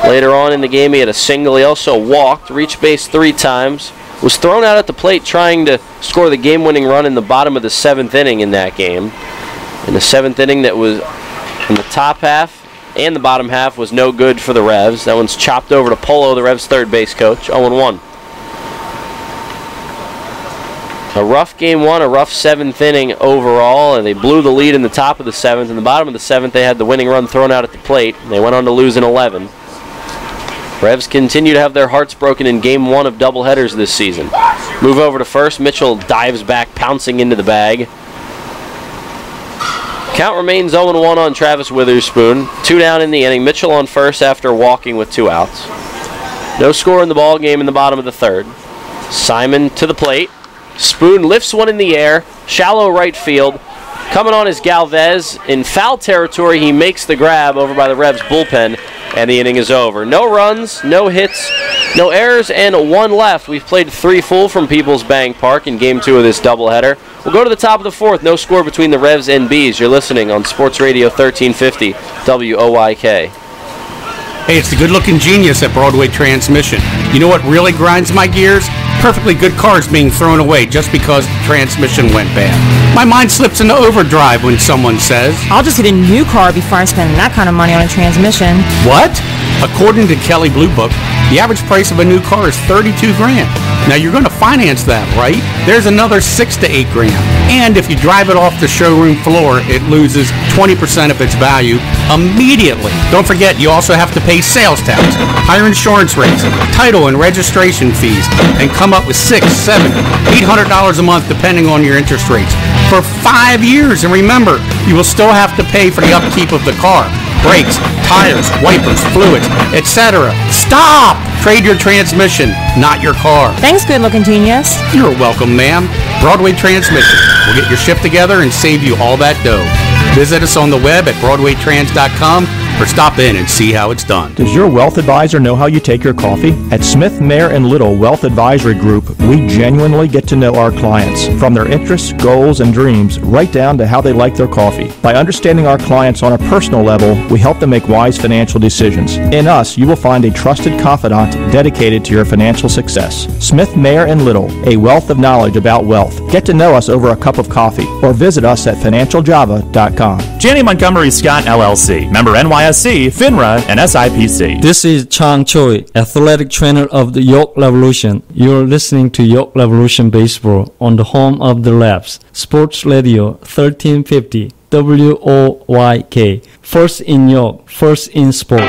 Later on in the game, he had a single. He also walked, reached base 3 times, was thrown out at the plate trying to score the game-winning run in the bottom of the 7th inning in that game. In the 7th inning, that was in the top half and the bottom half, was no good for the Revs. That one's chopped over to Polo, the Revs' 3rd base coach, 0-1. A rough game 1, a rough 7th inning overall, and they blew the lead in the top of the 7th. In the bottom of the 7th, they had the winning run thrown out at the plate, and they went on to lose in 11. Revs continue to have their hearts broken in game 1 of doubleheaders this season. Move over to first. Mitchell dives back, pouncing into the bag. Count remains 0-1 on Travis Witherspoon. 2 down in the inning. Mitchell on first after walking with 2 outs. No score in the ball game in the bottom of the 3rd. Simon to the plate. Spoon lifts one in the air. Shallow right field. Coming on is Galvez. In foul territory, he makes the grab over by the Revs bullpen, and the inning is over. No runs, no hits, no errors, and 1 left. We've played 3 full from PeoplesBank Park in game 2 of this doubleheader. We'll go to the top of the 4th. No score between the Revs and Bees. You're listening on Sports Radio 1350 WOYK. Hey, it's the good-looking genius at Broadway Transmission. You know what really grinds my gears? Perfectly good cars being thrown away just because the transmission went bad. My mind slips into overdrive when someone says, I'll just get a new car before I spend that kind of money on a transmission. What? According to Kelley Blue Book, the average price of a new car is $32 grand. Now you're going to finance that, right? There's another $6 to $8 grand. And if you drive it off the showroom floor, it loses 20% of its value immediately. Don't forget, you also have to pay sales tax, higher insurance rates, title and registration fees, and come up with $600, $700, $800 a month depending on your interest rates for 5 years. And remember, you will still have to pay for the upkeep of the car. Brakes, tires, wipers, fluids, etc. Stop! Trade your transmission, not your car. Thanks, good-looking genius. You're welcome, ma'am. Broadway Transmission. We'll get your shift together and save you all that dough. Visit us on the web at BroadwayTrans.com or stop in and see how it's done. Does your wealth advisor know how you take your coffee? At Smith, Mayer & Little Wealth Advisory Group, we genuinely get to know our clients, from their interests, goals, and dreams, right down to how they like their coffee. By understanding our clients on a personal level, we help them make wise financial decisions. In us, you will find a trusted confidant dedicated to your financial success. Smith, Mayer & Little, a wealth of knowledge about wealth. Get to know us over a cup of coffee or visit us at financialjava.com. Janney Montgomery Scott LLC, member NYSE, FINRA, and SIPC. This is Chang Choi, athletic trainer of the York Revolution. You're listening to York Revolution Baseball on the home of the Revs, Sports Radio 1350 WOYK. First in York, first in sports.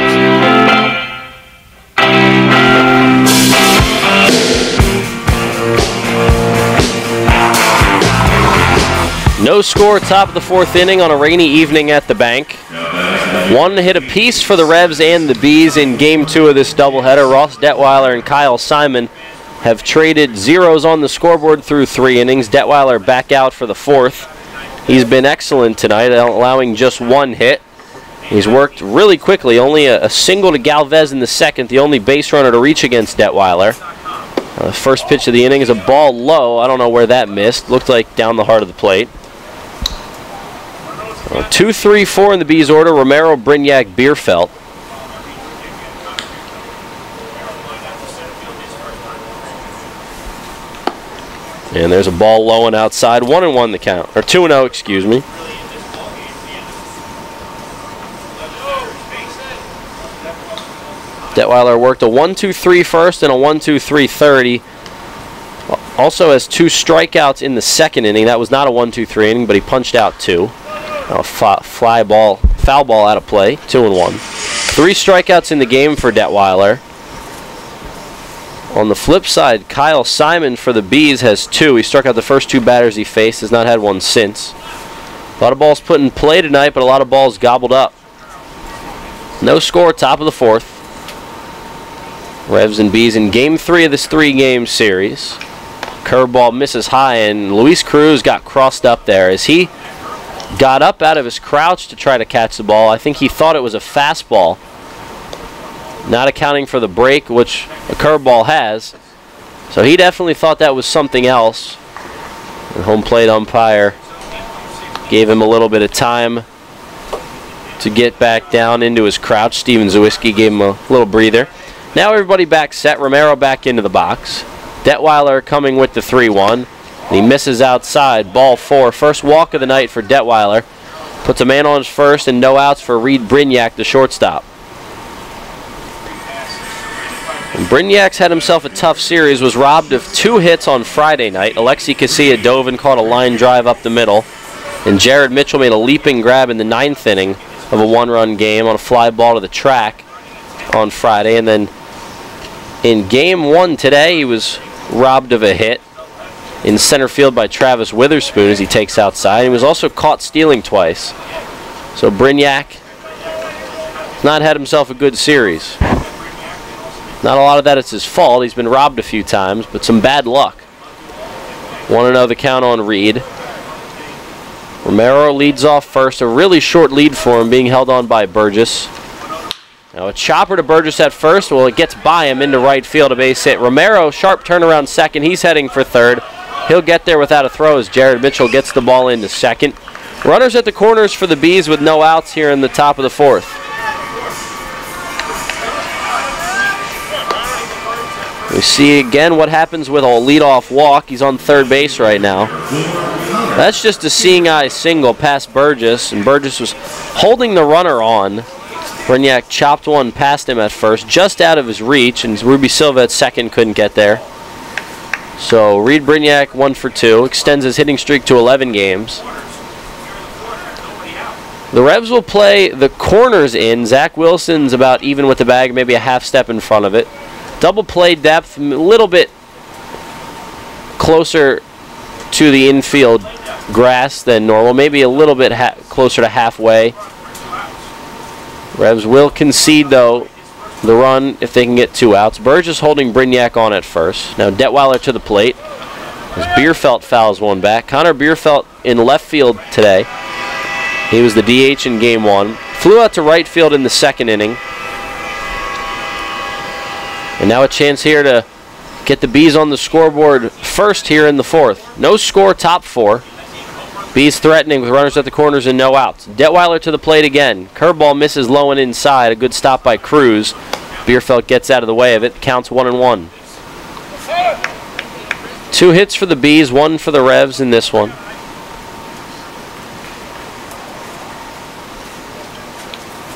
No score, top of the fourth inning on a rainy evening at the bank. One hit apiece for the Revs and the Bees in Game 2 of this doubleheader. Ross Detweiler and Kyle Simon have traded zeros on the scoreboard through 3 innings. Detweiler back out for the 4th. He's been excellent tonight, allowing just 1 hit. He's worked really quickly, only a single to Galvez in the 2nd, the only base runner to reach against Detweiler. The first pitch of the inning is a ball low. I don't know where that missed. Looked like down the heart of the plate. 2, 3, 4 in the Bees order. Romero, Brignac, Bierfeld. And there's a ball low and outside. 1-1 the count. Or 2-0, excuse me. Detweiler worked a 1-2-3 first and a 1-2-3 third. He also has 2 strikeouts in the 2nd inning. That was not a 1-2-3 inning, but he punched out 2. A foul ball out of play, 2-1. 3 strikeouts in the game for Detweiler. On the flip side, Kyle Simon for the Bees has 2. He struck out the first 2 batters he faced, has not had one since. A lot of balls put in play tonight, but a lot of balls gobbled up. No score, top of the 4th. Revs and Bees in Game 3 of this 3-game series. Curveball misses high, and Luis Cruz got crossed up there as he got up out of his crouch to try to catch the ball. I think he thought it was a fastball, not accounting for the break, which a curveball has. So he definitely thought that was something else. The home plate umpire gave him a little bit of time to get back down into his crouch. Steven Zawiski gave him a little breather. Now everybody back set. Romero back into the box. Detweiler coming with the 3-1. He misses outside, ball 4. First walk of the night for Detweiler. Puts a man on his first and no outs for Reed Brignac, the shortstop. And Brignac's had himself a tough series, was robbed of 2 hits on Friday night. Alexi Casilla dove and caught a line drive up the middle. And Jared Mitchell made a leaping grab in the 9th inning of a 1-run game on a fly ball to the track on Friday. And then in Game 1 today, he was robbed of a hit in center field by Travis Witherspoon as he takes outside. He was also caught stealing twice. So Brignac has not had himself a good series. Not a lot of that is his fault. He's been robbed a few times, but some bad luck. 1-0 the count on Reed. Romero leads off first. A really short lead for him, being held on by Burgess. Now a chopper to Burgess at first. Well, it gets by him into right field, a base hit. Romero, sharp turnaround second. He's heading for third. He'll get there without a throw as Jared Mitchell gets the ball into second. Runners at the corners for the Bees with no outs here in the top of the 4th. We see again what happens with a leadoff walk. He's on third base right now. That's just a seeing eye single past Burgess, and Burgess was holding the runner on. Brignac chopped one past him at first, just out of his reach, and Ruby Silva at second couldn't get there. So Reed Brignac 1 for 2, extends his hitting streak to 11 games. The Revs will play the corners in. Zach Wilson's about even with the bag, maybe a half step in front of it. Double play depth, a little bit closer to the infield grass than normal, maybe a little bit closer to halfway. Revs will concede, though, the run if they can get 2 outs. Burgess holding Brignac on at first. Now Detweiler to the plate as Bierfeld fouls one back. Connor Bierfeld in left field today. He was the DH in Game 1. Flew out to right field in the 2nd inning. And now a chance here to get the Bees on the scoreboard first here in the 4th. No score, top 4. Bees threatening with runners at the corners and no outs. Detweiler to the plate again. Curveball misses low and inside. A good stop by Cruz. Bierfeld gets out of the way of it. Counts 1-1. 2 hits for the Bees, 1 for the Revs in this one.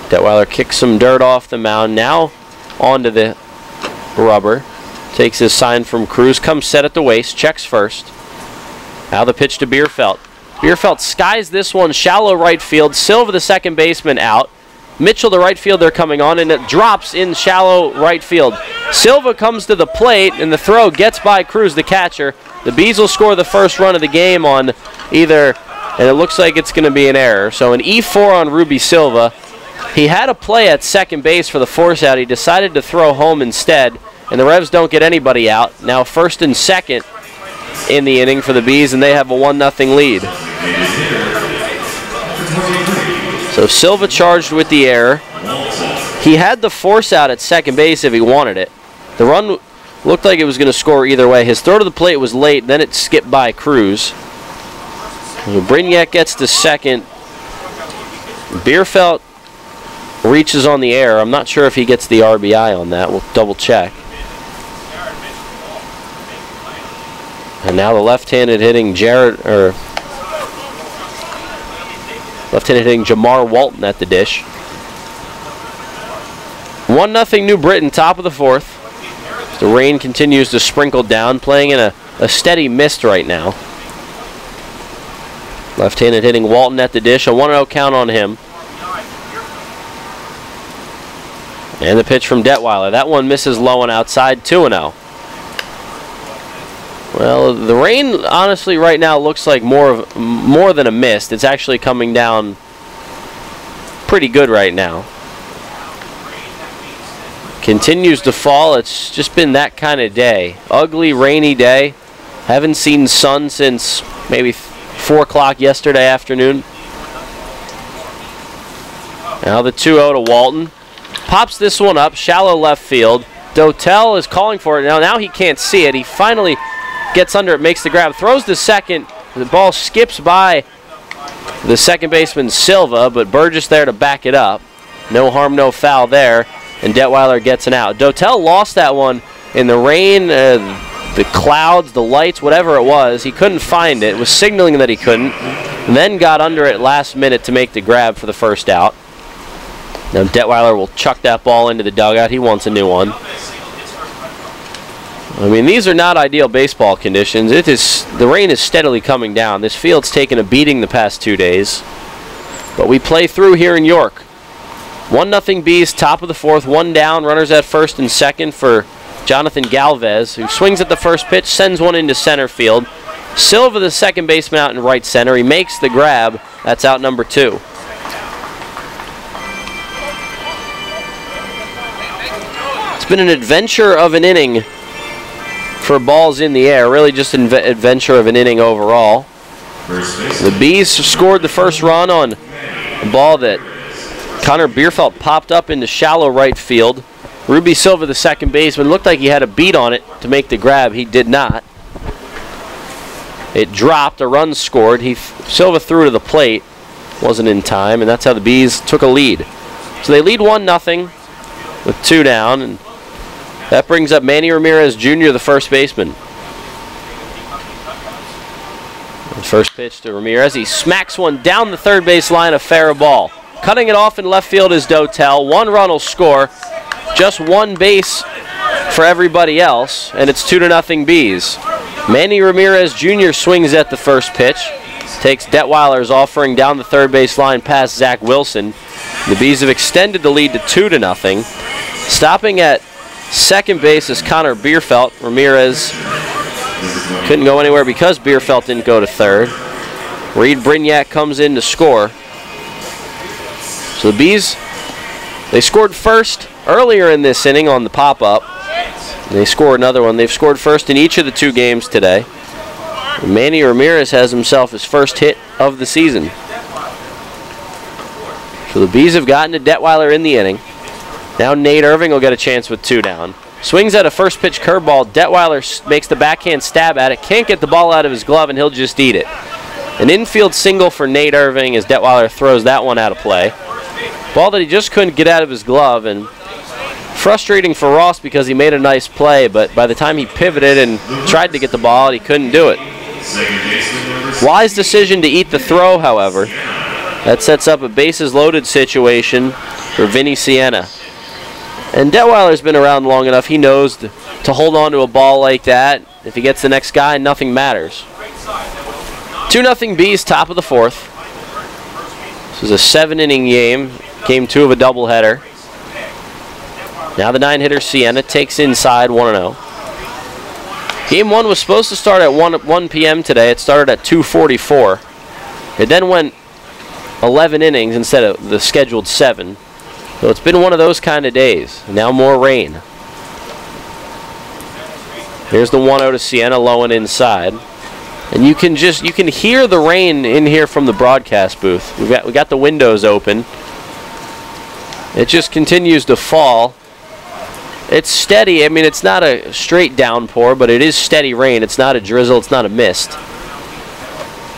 Detweiler kicks some dirt off the mound. Now onto the rubber. Takes his sign from Cruz. Comes set at the waist. Checks first. Now the pitch to Bierfeld. Bierfeld skies this one, shallow right field. Silva, the second baseman, out. Mitchell, the right fielder, coming on, and it drops in shallow right field. Silva comes to the plate, and the throw gets by Cruz, the catcher. The Bees will score the first run of the game on either, and it looks like it's going to be an error. So an E4 on Ruby Silva. He had a play at second base for the force out. He decided to throw home instead, and the Revs don't get anybody out. Now first and second in the inning for the Bees, and they have a 1-0 lead. So Silva charged with the error. He had the force out at second base if he wanted it. The run looked like it was going to score either way. His throw to the plate was late, then it skipped by Cruz. Brignac gets to second. Bierfeld reaches on the air. I'm not sure if he gets the RBI on that. We'll double check. And now the left-handed hitting left-handed hitting Jamar Walton at the dish. 1-0 New Britain, top of the fourth. The rain continues to sprinkle down, playing in a steady mist right now. Left-handed hitting Walton at the dish, a 1-0 count on him. And the pitch from Detweiler. That one misses low and outside, 2-0. Well, the rain, honestly, right now looks like more than a mist. It's actually coming down pretty good right now. Continues to fall. It's just been that kind of day. Ugly, rainy day. Haven't seen sun since maybe 4 o'clock yesterday afternoon. Now the 2-0 to Walton. Pops this one up, shallow left field. Dotel is calling for it. Now he can't see it. He finally gets under it, makes the grab, throws to second. The ball skips by the second baseman Silva, but Burgess there to back it up. No harm, no foul there, and Detweiler gets an out. Dotel lost that one in the rain, the clouds, the lights, whatever it was. He couldn't find it. It was signaling that he couldn't, and then got under it last minute to make the grab for the first out. Now Detweiler will chuck that ball into the dugout. He wants a new one. I mean, these are not ideal baseball conditions. The rain is steadily coming down. This field's taken a beating the past 2 days. But we play through here in York. 1-0 Bees, top of the fourth, one down. Runners at first and second for Jonathan Galvez, who swings at the first pitch, sends one into center field. Silva, the second baseman, out in right center. He makes the grab. That's out number 2. It's been an adventure of an inning for balls in the air. Really just an adventure of an inning overall. The Bees scored the first run on a ball that Connor Bierfeld popped up into shallow right field. Ruby Silva, the second baseman, looked like he had a beat on it to make the grab. He did not. It dropped, a run scored. Silva threw to the plate, wasn't in time, and that's how the Bees took a lead. So they lead 1-0 with 2 down, and that brings up Manny Ramirez Jr., the first baseman. The first pitch to Ramirez. He smacks one down the third base line, a fair ball. Cutting it off in left field is Dotel. 1 run will score. Just 1 base for everybody else, and it's 2-0 Bees. Manny Ramirez Jr. swings at the first pitch. Takes Detweiler's offering down the third base line past Zach Wilson. The Bees have extended the lead to 2-0. Stopping at second base is Connor Bierfeld. Ramirez couldn't go anywhere because Bierfeld didn't go to third. Reed Brignac comes in to score. So the Bees, they scored first earlier in this inning on the pop-up. They score another one. They've scored first in each of the 2 games today. And Manny Ramirez has himself his first hit of the season. So the Bees have gotten to Detweiler in the inning. Now Nate Irving will get a chance with 2 down. Swings at a first pitch curveball. Detweiler makes the backhand stab at it. Can't get the ball out of his glove, and he'll just eat it. An infield single for Nate Irving as Detweiler throws that one out of play. Ball that he just couldn't get out of his glove, and frustrating for Ross because he made a nice play, but by the time he pivoted and tried to get the ball, he couldn't do it. Wise decision to eat the throw, however. That sets up a bases loaded situation for Vinny Sienna. And Detweiler's been around long enough. He knows to hold on to a ball like that. If he gets the next guy, nothing matters. 2-0 Bees, top of the 4th. This is a 7-inning game. Game 2 of a doubleheader. Now the 9-hitter Sienna takes inside 1-0. Game 1 was supposed to start at 1 p.m. today. It started at 2:44. It then went 11 innings instead of the scheduled 7. So it's been one of those kind of days. Now more rain. Here's the 1-0 to Sienna, low and inside. And you can hear the rain in here from the broadcast booth. We got the windows open. It just continues to fall. It's steady. I mean, it's not a straight downpour, but it is steady rain. It's not a drizzle. It's not a mist.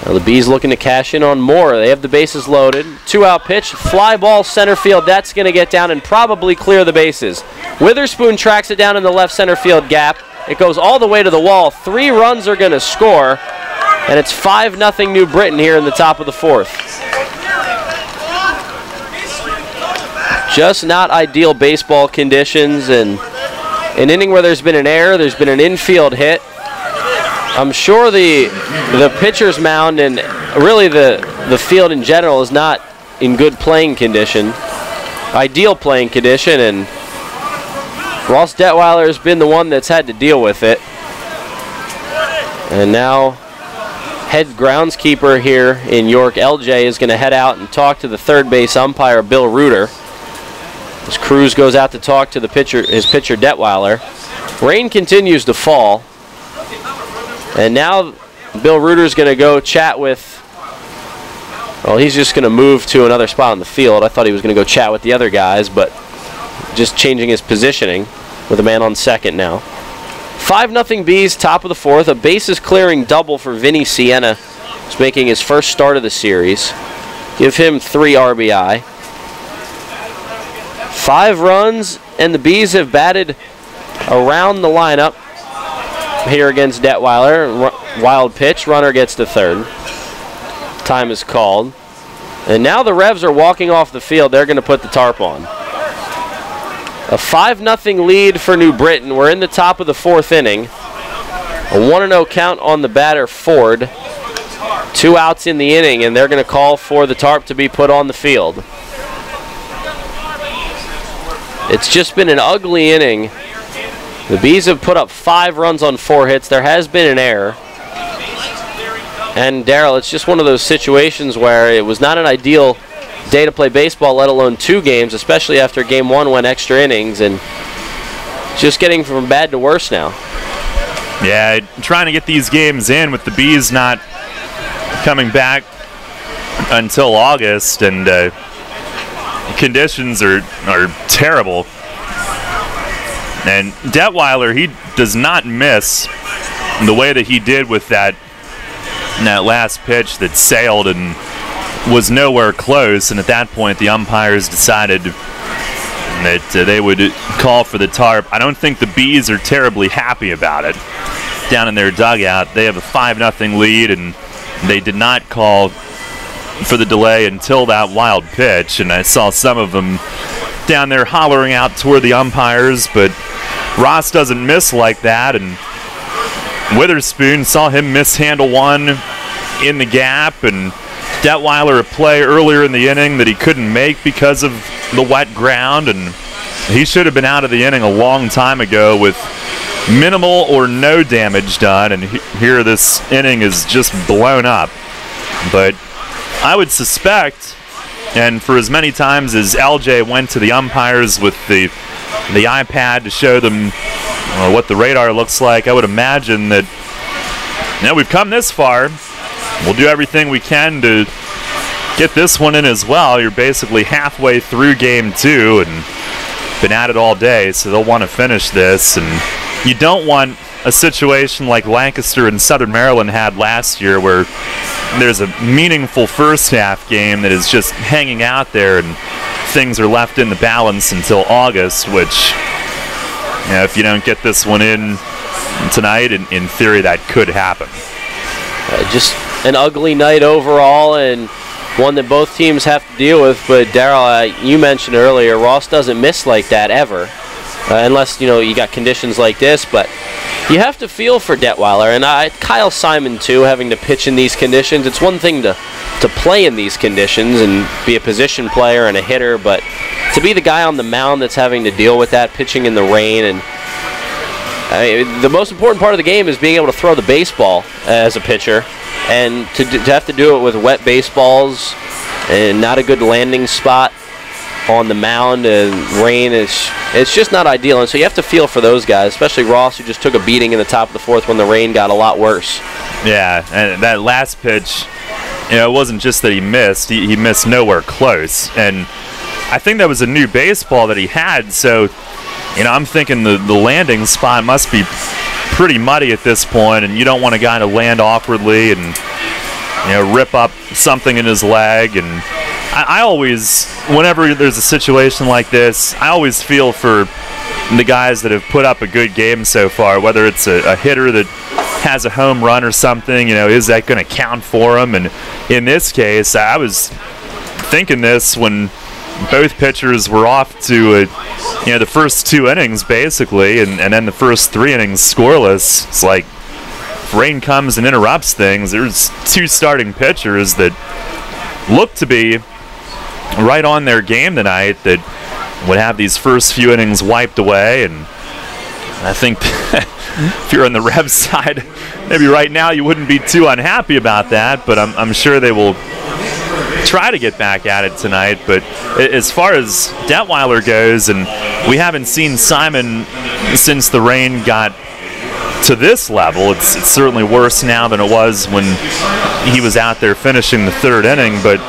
Now the Bees looking to cash in on more. They have the bases loaded. 2-out pitch. Fly ball center field. That's going to get down and probably clear the bases. Witherspoon tracks it down in the left center field gap. It goes all the way to the wall. 3 runs are going to score. And it's 5-0 New Britain here in the top of the 4th. Just not ideal baseball conditions, and an inning where there's been an error, there's been an infield hit. I'm sure the pitcher's mound and really the field in general is not in good playing condition, ideal playing condition, and Ross Detweiler has been the one that's had to deal with it. And now head groundskeeper here in York, LJ, is going to head out and talk to the third base umpire, Bill Reuter. As Cruz goes out to talk to his pitcher Detweiler. Rain continues to fall. And now Bill Reuter's going to go chat with, well, he's just going to move to another spot on the field. I thought he was going to go chat with the other guys, but just changing his positioning with a man on second now. 5-0 Bees, top of the 4th. A bases clearing double for Vinny Sienna, who's making his first start of the series. Give him 3 RBI. 5 runs, and the Bees have batted around the lineup here against Detweiler. Wild pitch, runner gets to third. Time is called. And now the Revs are walking off the field. They're going to put the tarp on. A 5-0 lead for New Britain. We're in the top of the 4th inning. A 1-0 count on the batter, Ford. 2 outs in the inning, and they're going to call for the tarp to be put on the field. It's just been an ugly inning. The Bees have put up 5 runs on 4 hits. There has been an error. And Darryl, it's just one of those situations where it was not an ideal day to play baseball, let alone 2 games, especially after game 1 went extra innings, and just getting from bad to worse now. Yeah, trying to get these games in with the Bees not coming back until August, and conditions are terrible. And Detweiler, he does not miss the way that he did with that last pitch that sailed and was nowhere close. And at that point, the umpires decided that they would call for the tarp. I don't think the Bees are terribly happy about it. Down in their dugout, they have a 5-0 lead, and they did not call for the delay until that wild pitch, and I saw some of them down there hollering out toward the umpires, but Ross doesn't miss like that, and Witherspoon saw him mishandle one in the gap, and Detweiler a play earlier in the inning that he couldn't make because of the wet ground, and he should have been out of the inning a long time ago with minimal or no damage done, and here this inning is just blown up. But I would suspect, and for as many times as LJ went to the umpires with the iPad to show them what the radar looks like, I would imagine that we've come this far. We'll do everything we can to get this one in as well. You're basically halfway through game 2 and been at it all day, so they'll want to finish this. And you don't want a situation like Lancaster and Southern Maryland had last year where there's a meaningful first half game that is just hanging out there and things are left in the balance until August, which, if you don't get this one in tonight, in theory that could happen. Just an ugly night overall, and one that both teams have to deal with. But Darryl, you mentioned earlier, Ross doesn't miss like that ever. unless, you got conditions like this, but you have to feel for Detweiler, and Kyle Simon too, having to pitch in these conditions. It's one thing to play in these conditions and be a position player and a hitter, but to be the guy on the mound that's having to deal with that, pitching in the rain, and the most important part of the game is being able to throw the baseball as a pitcher, and to have to do it with wet baseballs and not a good landing spot on the mound and rain, it's just not ideal. And so you have to feel for those guys, especially Ross, who just took a beating in the top of the fourth when the rain got a lot worse. Yeah, and that last pitch, it wasn't just that he missed. He missed nowhere close. And I think that was a new baseball that he had, so I'm thinking the landing spot must be pretty muddy at this point, and you don't want a guy to land awkwardly and rip up something in his leg. And I always, whenever there's a situation like this, I always feel for the guys that have put up a good game so far, whether it's a hitter that has a home run or something, is that going to count for him? And in this case, I was thinking this when both pitchers were off to the first 2 innings basically, and then the first 3 innings scoreless. It's like, if rain comes and interrupts things, there's 2 starting pitchers that look to be right on their game tonight that would have these first few innings wiped away. And I think if you're on the Revs side, maybe right now you wouldn't be too unhappy about that, but I'm sure they will try to get back at it tonight. But as far as Detweiler goes, and we haven't seen Simon since the rain got to this level. It's certainly worse now than it was when he was out there finishing the 3rd inning, but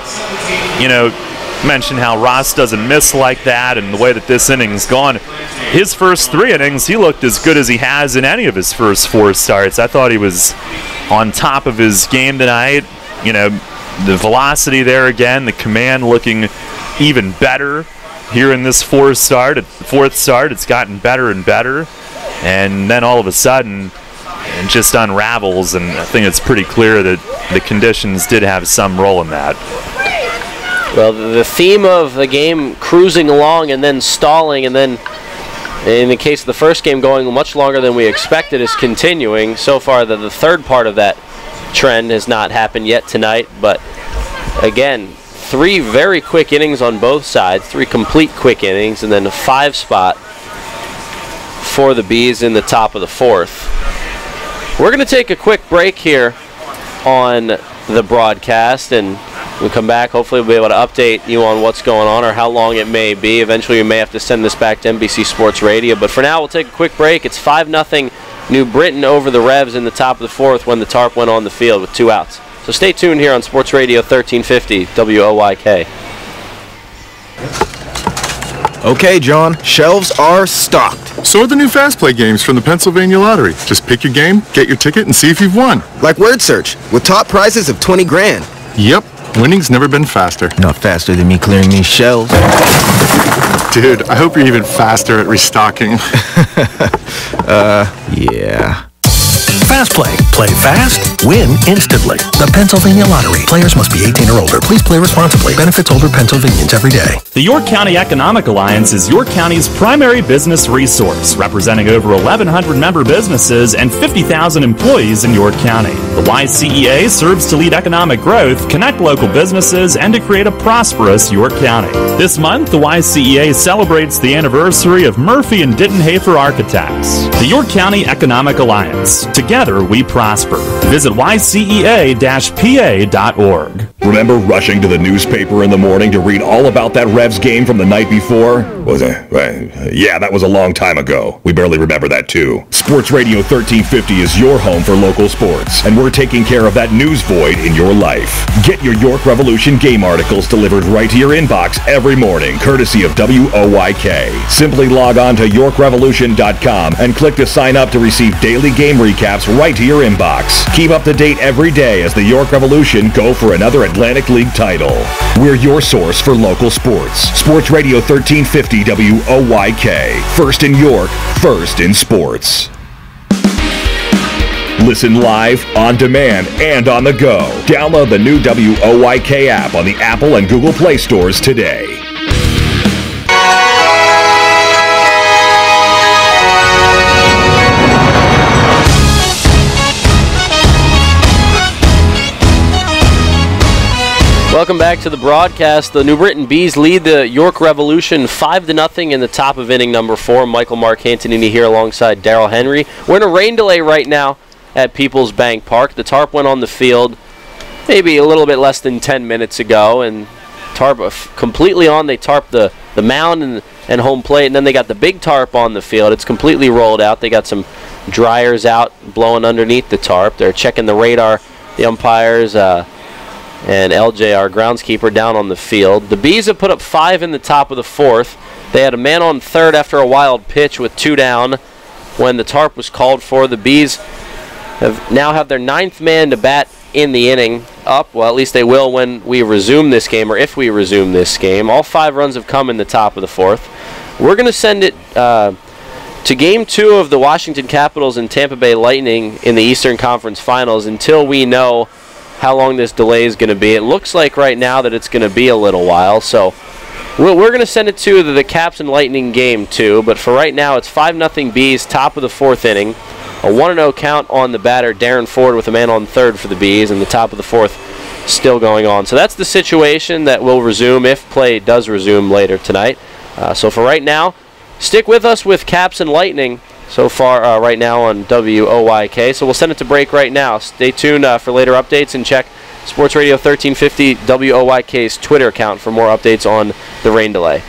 mentioned how Ross doesn't miss like that, and the way that this inning's gone. His first 3 innings, he looked as good as he has in any of his first 4 starts. I thought he was on top of his game tonight. The velocity there again, the command looking even better here in this 4th start. It's gotten better and better, and then all of a sudden it just unravels, and I think it's pretty clear that the conditions did have some role in that. Well, the theme of the game, cruising along and then stalling, and then in the case of the first game going much longer than we expected, is continuing. So far, the 3rd part of that trend has not happened yet tonight, but again, 3 very quick innings on both sides, 3 complete quick innings, and then a 5 spot for the Bees in the top of the 4th. We're going to take a quick break here on the broadcast, and we'll come back. Hopefully we'll be able to update you on what's going on or how long it may be. Eventually we may have to send this back to NBC Sports Radio, but for now we'll take a quick break. It's 5-0 New Britain over the Revs in the top of the 4th when the tarp went on the field with 2 outs. So stay tuned here on Sports Radio 1350 WOYK. Okay, John, shelves are stocked. So are the new Fast Play games from the Pennsylvania Lottery. Just pick your game, get your ticket, and see if you've won. Like Word Search, with top prizes of 20 grand. Yep, winning's never been faster. Not faster than me clearing these shelves. Dude, I hope you're even faster at restocking. Yeah. Fast Play. Play fast, win instantly. The Pennsylvania Lottery. Players must be 18 or older. Please play responsibly. Benefits older Pennsylvanians every day. The York County Economic Alliance is York County's primary business resource, representing over 1,100 member businesses and 50,000 employees in York County. The YCEA serves to lead economic growth, connect local businesses, and to create a prosperous York County. This month, the YCEA celebrates the anniversary of Murphy and Dittenhafer Architects. The York County Economic Alliance. Together we prosper. Visit ycea-pa.org. Remember rushing to the newspaper in the morning to read all about that Revs game from the night before? Was it? Yeah, that was a long time ago. We barely remember that too. Sports Radio 1350 is your home for local sports, and we're taking care of that news void in your life. Get your York Revolution game articles delivered right to your inbox every morning, courtesy of WOYK. Simply log on to YorkRevolution.com and click to sign up to receive daily game recaps right to your inbox. Keep up to date every day as the York Revolution go for another Atlantic League title. We're your source for local sports. Sports Radio 1350 WOYK. First in York, first in sports. Listen live, on demand, and on the go. Download the new WOYK app on the Apple and Google Play stores today. Welcome back to the broadcast. The New Britain Bees lead the York Revolution 5-0 in the top of inning number 4. Michael Mark Antonini here alongside Darrell Henry. We're in a rain delay right now at PeoplesBank Park. The tarp went on the field maybe a little bit less than 10 minutes ago, and tarp completely on. They tarped the mound and home plate, and then they got the big tarp on the field. It's completely rolled out. They got some dryers out blowing underneath the tarp. They're checking the radar, the umpires, and LJ, our groundskeeper, down on the field. The Bees have put up 5 in the top of the 4th. They had a man on third after a wild pitch with 2 down when the tarp was called for. The Bees now have their 9th man to bat in the inning up. Well, at least they will when we resume this game, or if we resume this game. All 5 runs have come in the top of the 4th. We're going to send it to Game 2 of the Washington Capitals and Tampa Bay Lightning in the Eastern Conference Finals until we know how long this delay is going to be. It looks like right now that it's going to be a little while, so we're going to send it to the Caps and Lightning Game 2, but for right now it's 5-0 Bees, top of the 4th inning. A 1-0 count on the batter, Darren Ford, with a man on third for the Bees, and the top of the 4th still going on. So that's the situation that will resume if play does resume later tonight. So for right now, stick with us with Caps and Lightning so far right now on WOYK. So we'll send it to break right now. Stay tuned for later updates and check Sports Radio 1350 WOYK's Twitter account for more updates on the rain delay.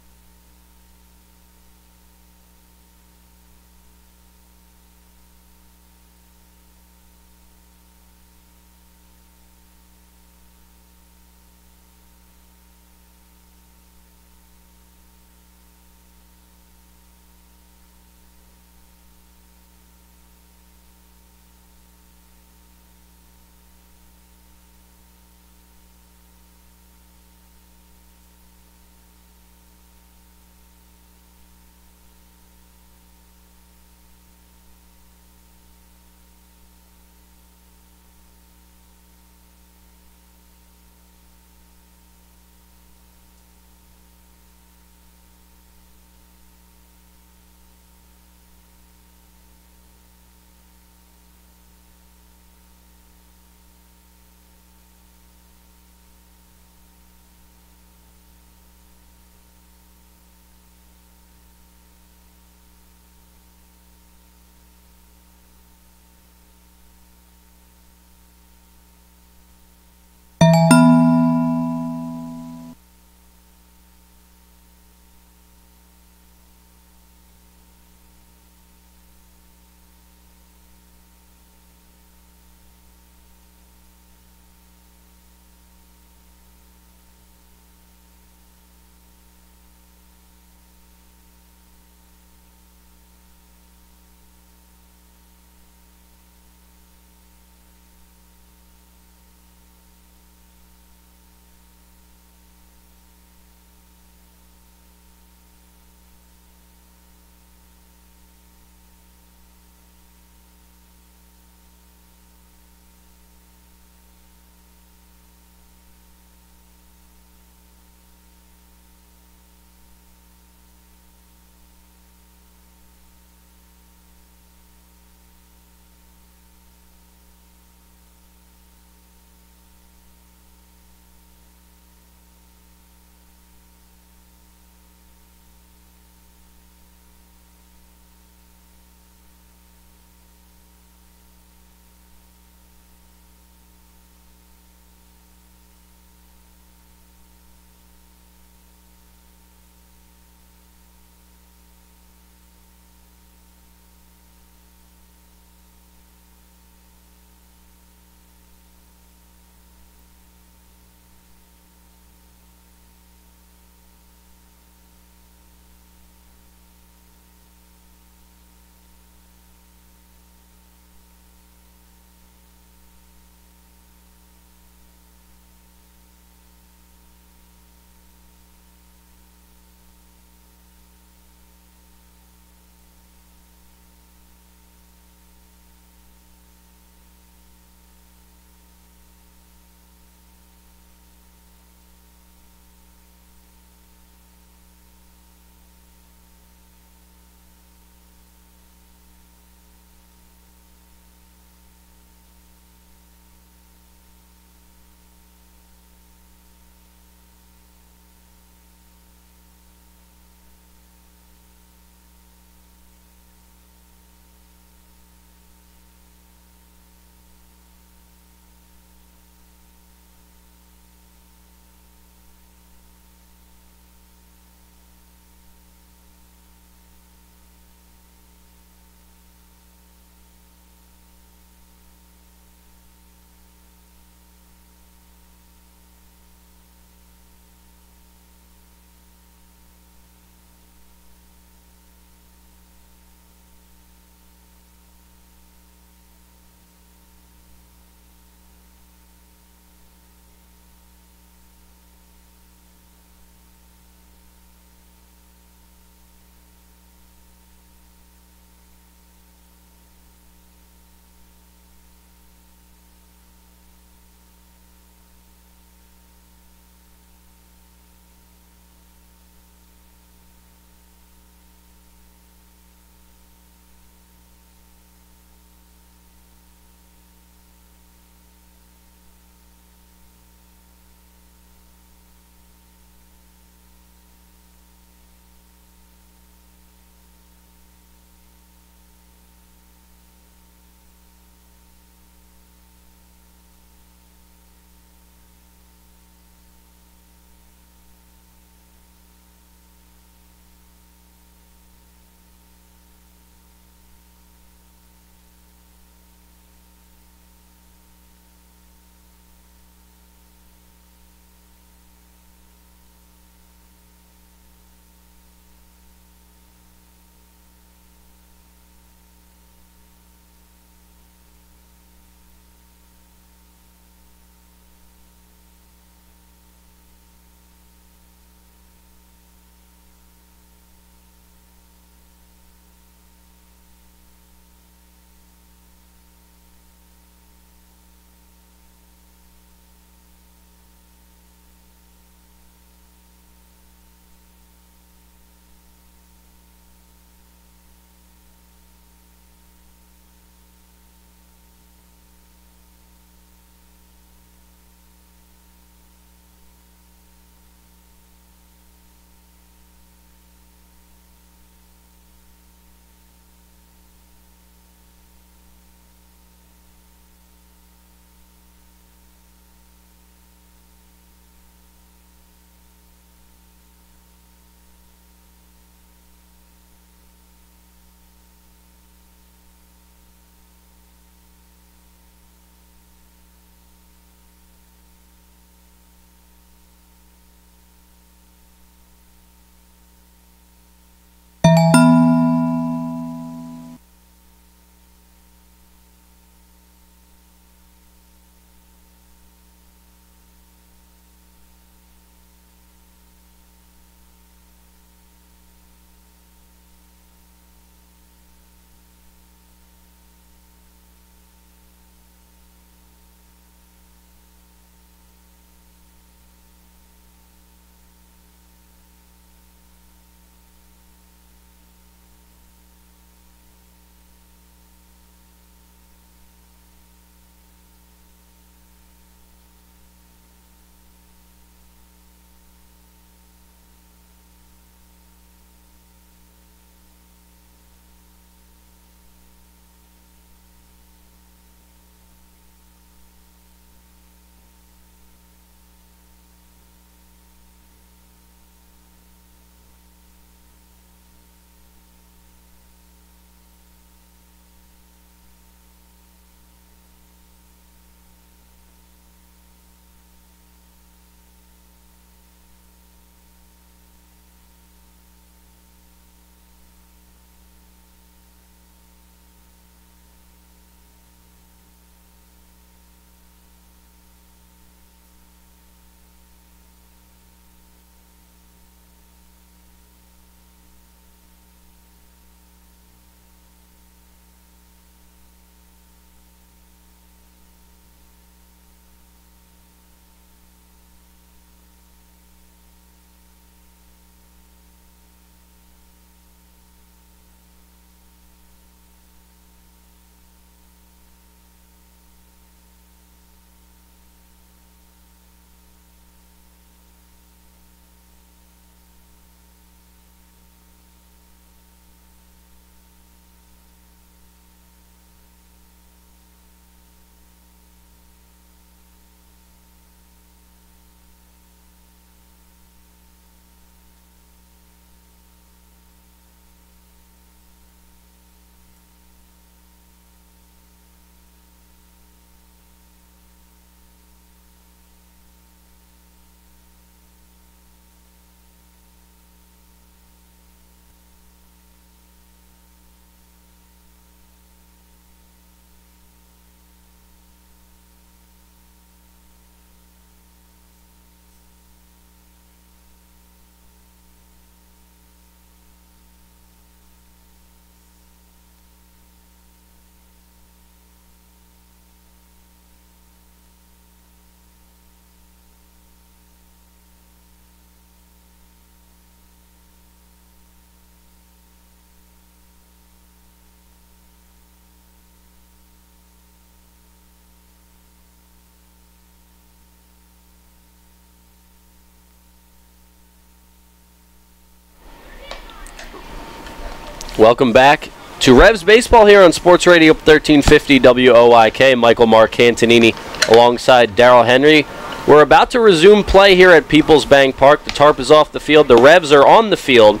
Welcome back to Revs Baseball here on Sports Radio 1350 WOIK. Michael Mark Cantonini alongside Darrell Henry. We're about to resume play here at PeoplesBank Park. The tarp is off the field. The Revs are on the field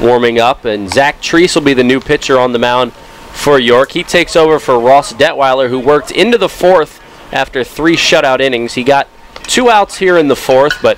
warming up, and Zach Treese will be the new pitcher on the mound for York. He takes over for Ross Detweiler, who worked into the fourth after 3 shutout innings. He got 2 outs here in the fourth, but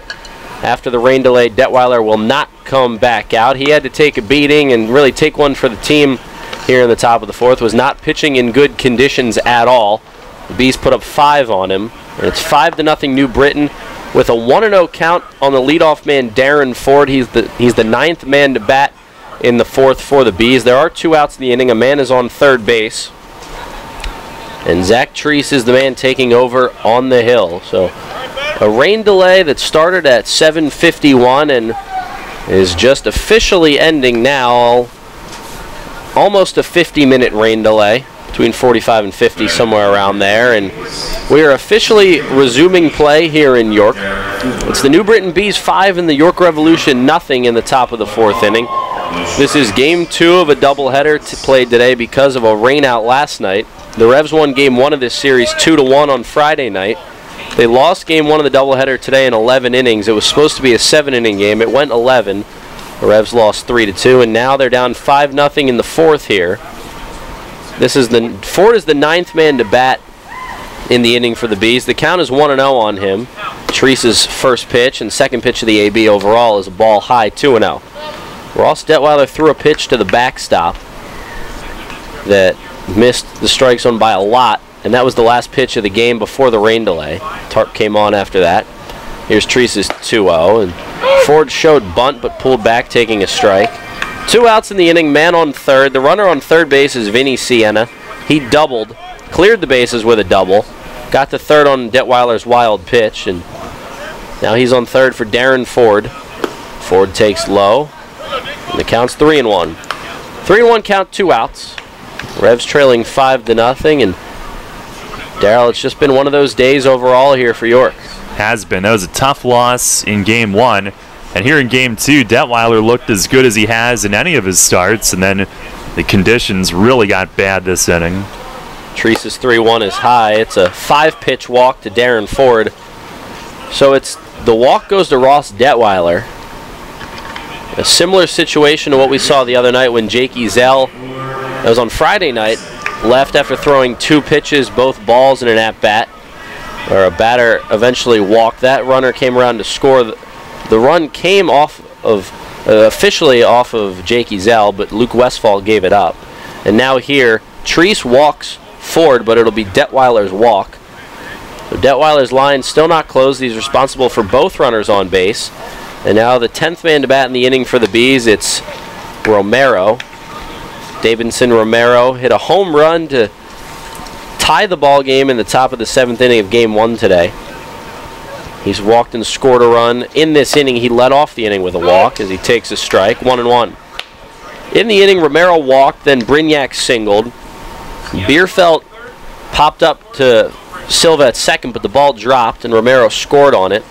after the rain delay, Detweiler will not come back out. He had to take a beating and really take one for the team here in the top of the fourth. Was not pitching in good conditions at all. The Bees put up 5 on him, and it's 5-0 New Britain with a 1-0 count on the leadoff man, Darren Ford. He's the 9th man to bat in the fourth for the Bees. There are 2 outs in the inning. A man is on third base, and Zach Treese is the man taking over on the hill. So a rain delay that started at 7:51 and is just officially ending now. Almost a 50-minute rain delay, between 45 and 50, somewhere around there. And we are officially resuming play here in York. It's the New Britain Bees 5 and the York Revolution nothing in the top of the 4th inning. This is Game 2 of a doubleheader played today because of a rain out last night. The Revs won Game 1 of this series 2-1 on Friday night. They lost Game 1 of the doubleheader today in 11 innings. It was supposed to be a 7-inning game. It went 11. The Revs lost 3-2, and now they're down 5-0 in the 4th here. Ford is the 9th man to bat in the inning for the Bees. The count is 1-0 on him. Treese's first pitch and second pitch of the AB overall is a ball high, 2-0. Ross Detweiler threw a pitch to the backstop that missed the strike zone by a lot, and that was the last pitch of the game before the rain delay. Tarp came on after that. Here's Treese's 2-0, and Ford showed bunt but pulled back, taking a strike. 2 outs in the inning, man on third. The runner on third base is Vinny Sienna. He doubled, cleared the bases with a double, got to third on Detweiler's wild pitch, and now he's on third for Darren Ford. Ford takes low, and the count's 3-1. 3-1 count, 2 outs. Revs trailing 5-0, and Darrell, it's just been one of those days overall here for York. Has been. That was a tough loss in Game 1. And here in Game 2, Detweiler looked as good as he has in any of his starts, and then the conditions really got bad this inning. Treese's 3-1 is high. It's a 5-pitch walk to Darren Ford. So the walk goes to Ross Detweiler. A similar situation to what we saw the other night when Jake Ezel, that was on Friday night, left after throwing 2 pitches, both balls, and an at-bat, where a batter eventually walked. That runner came around to score. The run came off of, officially off of Jake Ezel, but Luke Westfall gave it up. And now here, Treese walks Ford, but it'll be Detweiler's walk. So Detweiler's line still not closed. He's responsible for both runners on base. And now the 10th man to bat in the inning for the Bees, it's Romero. Davidson Romero hit a home run to tie the ball game in the top of the 7th inning of Game 1 today. He's walked and scored a run. In this inning, he led off the inning with a walk as he takes a strike, 1-1. In the inning, Romero walked, then Brignac singled. Bierfeld popped up to Silva at second, but the ball dropped, and Romero scored on it.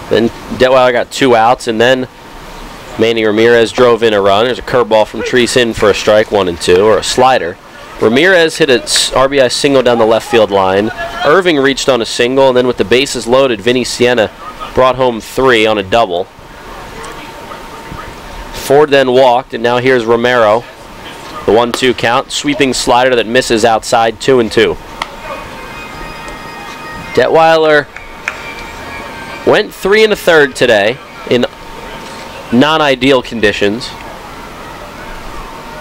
Then Detweiler got 2 outs, and then Manny Ramirez drove in a run. There's a curveball from Treese in for a strike, 1-2, or a slider. Ramirez hit an RBI single down the left field line. Irving reached on a single, and then with the bases loaded, Vinny Sienna brought home 3 on a double. Ford then walked, and now here's Romero. The 1-2 count, sweeping slider that misses outside, 2-2. Detweiler went 3 1/3 today in non-ideal conditions.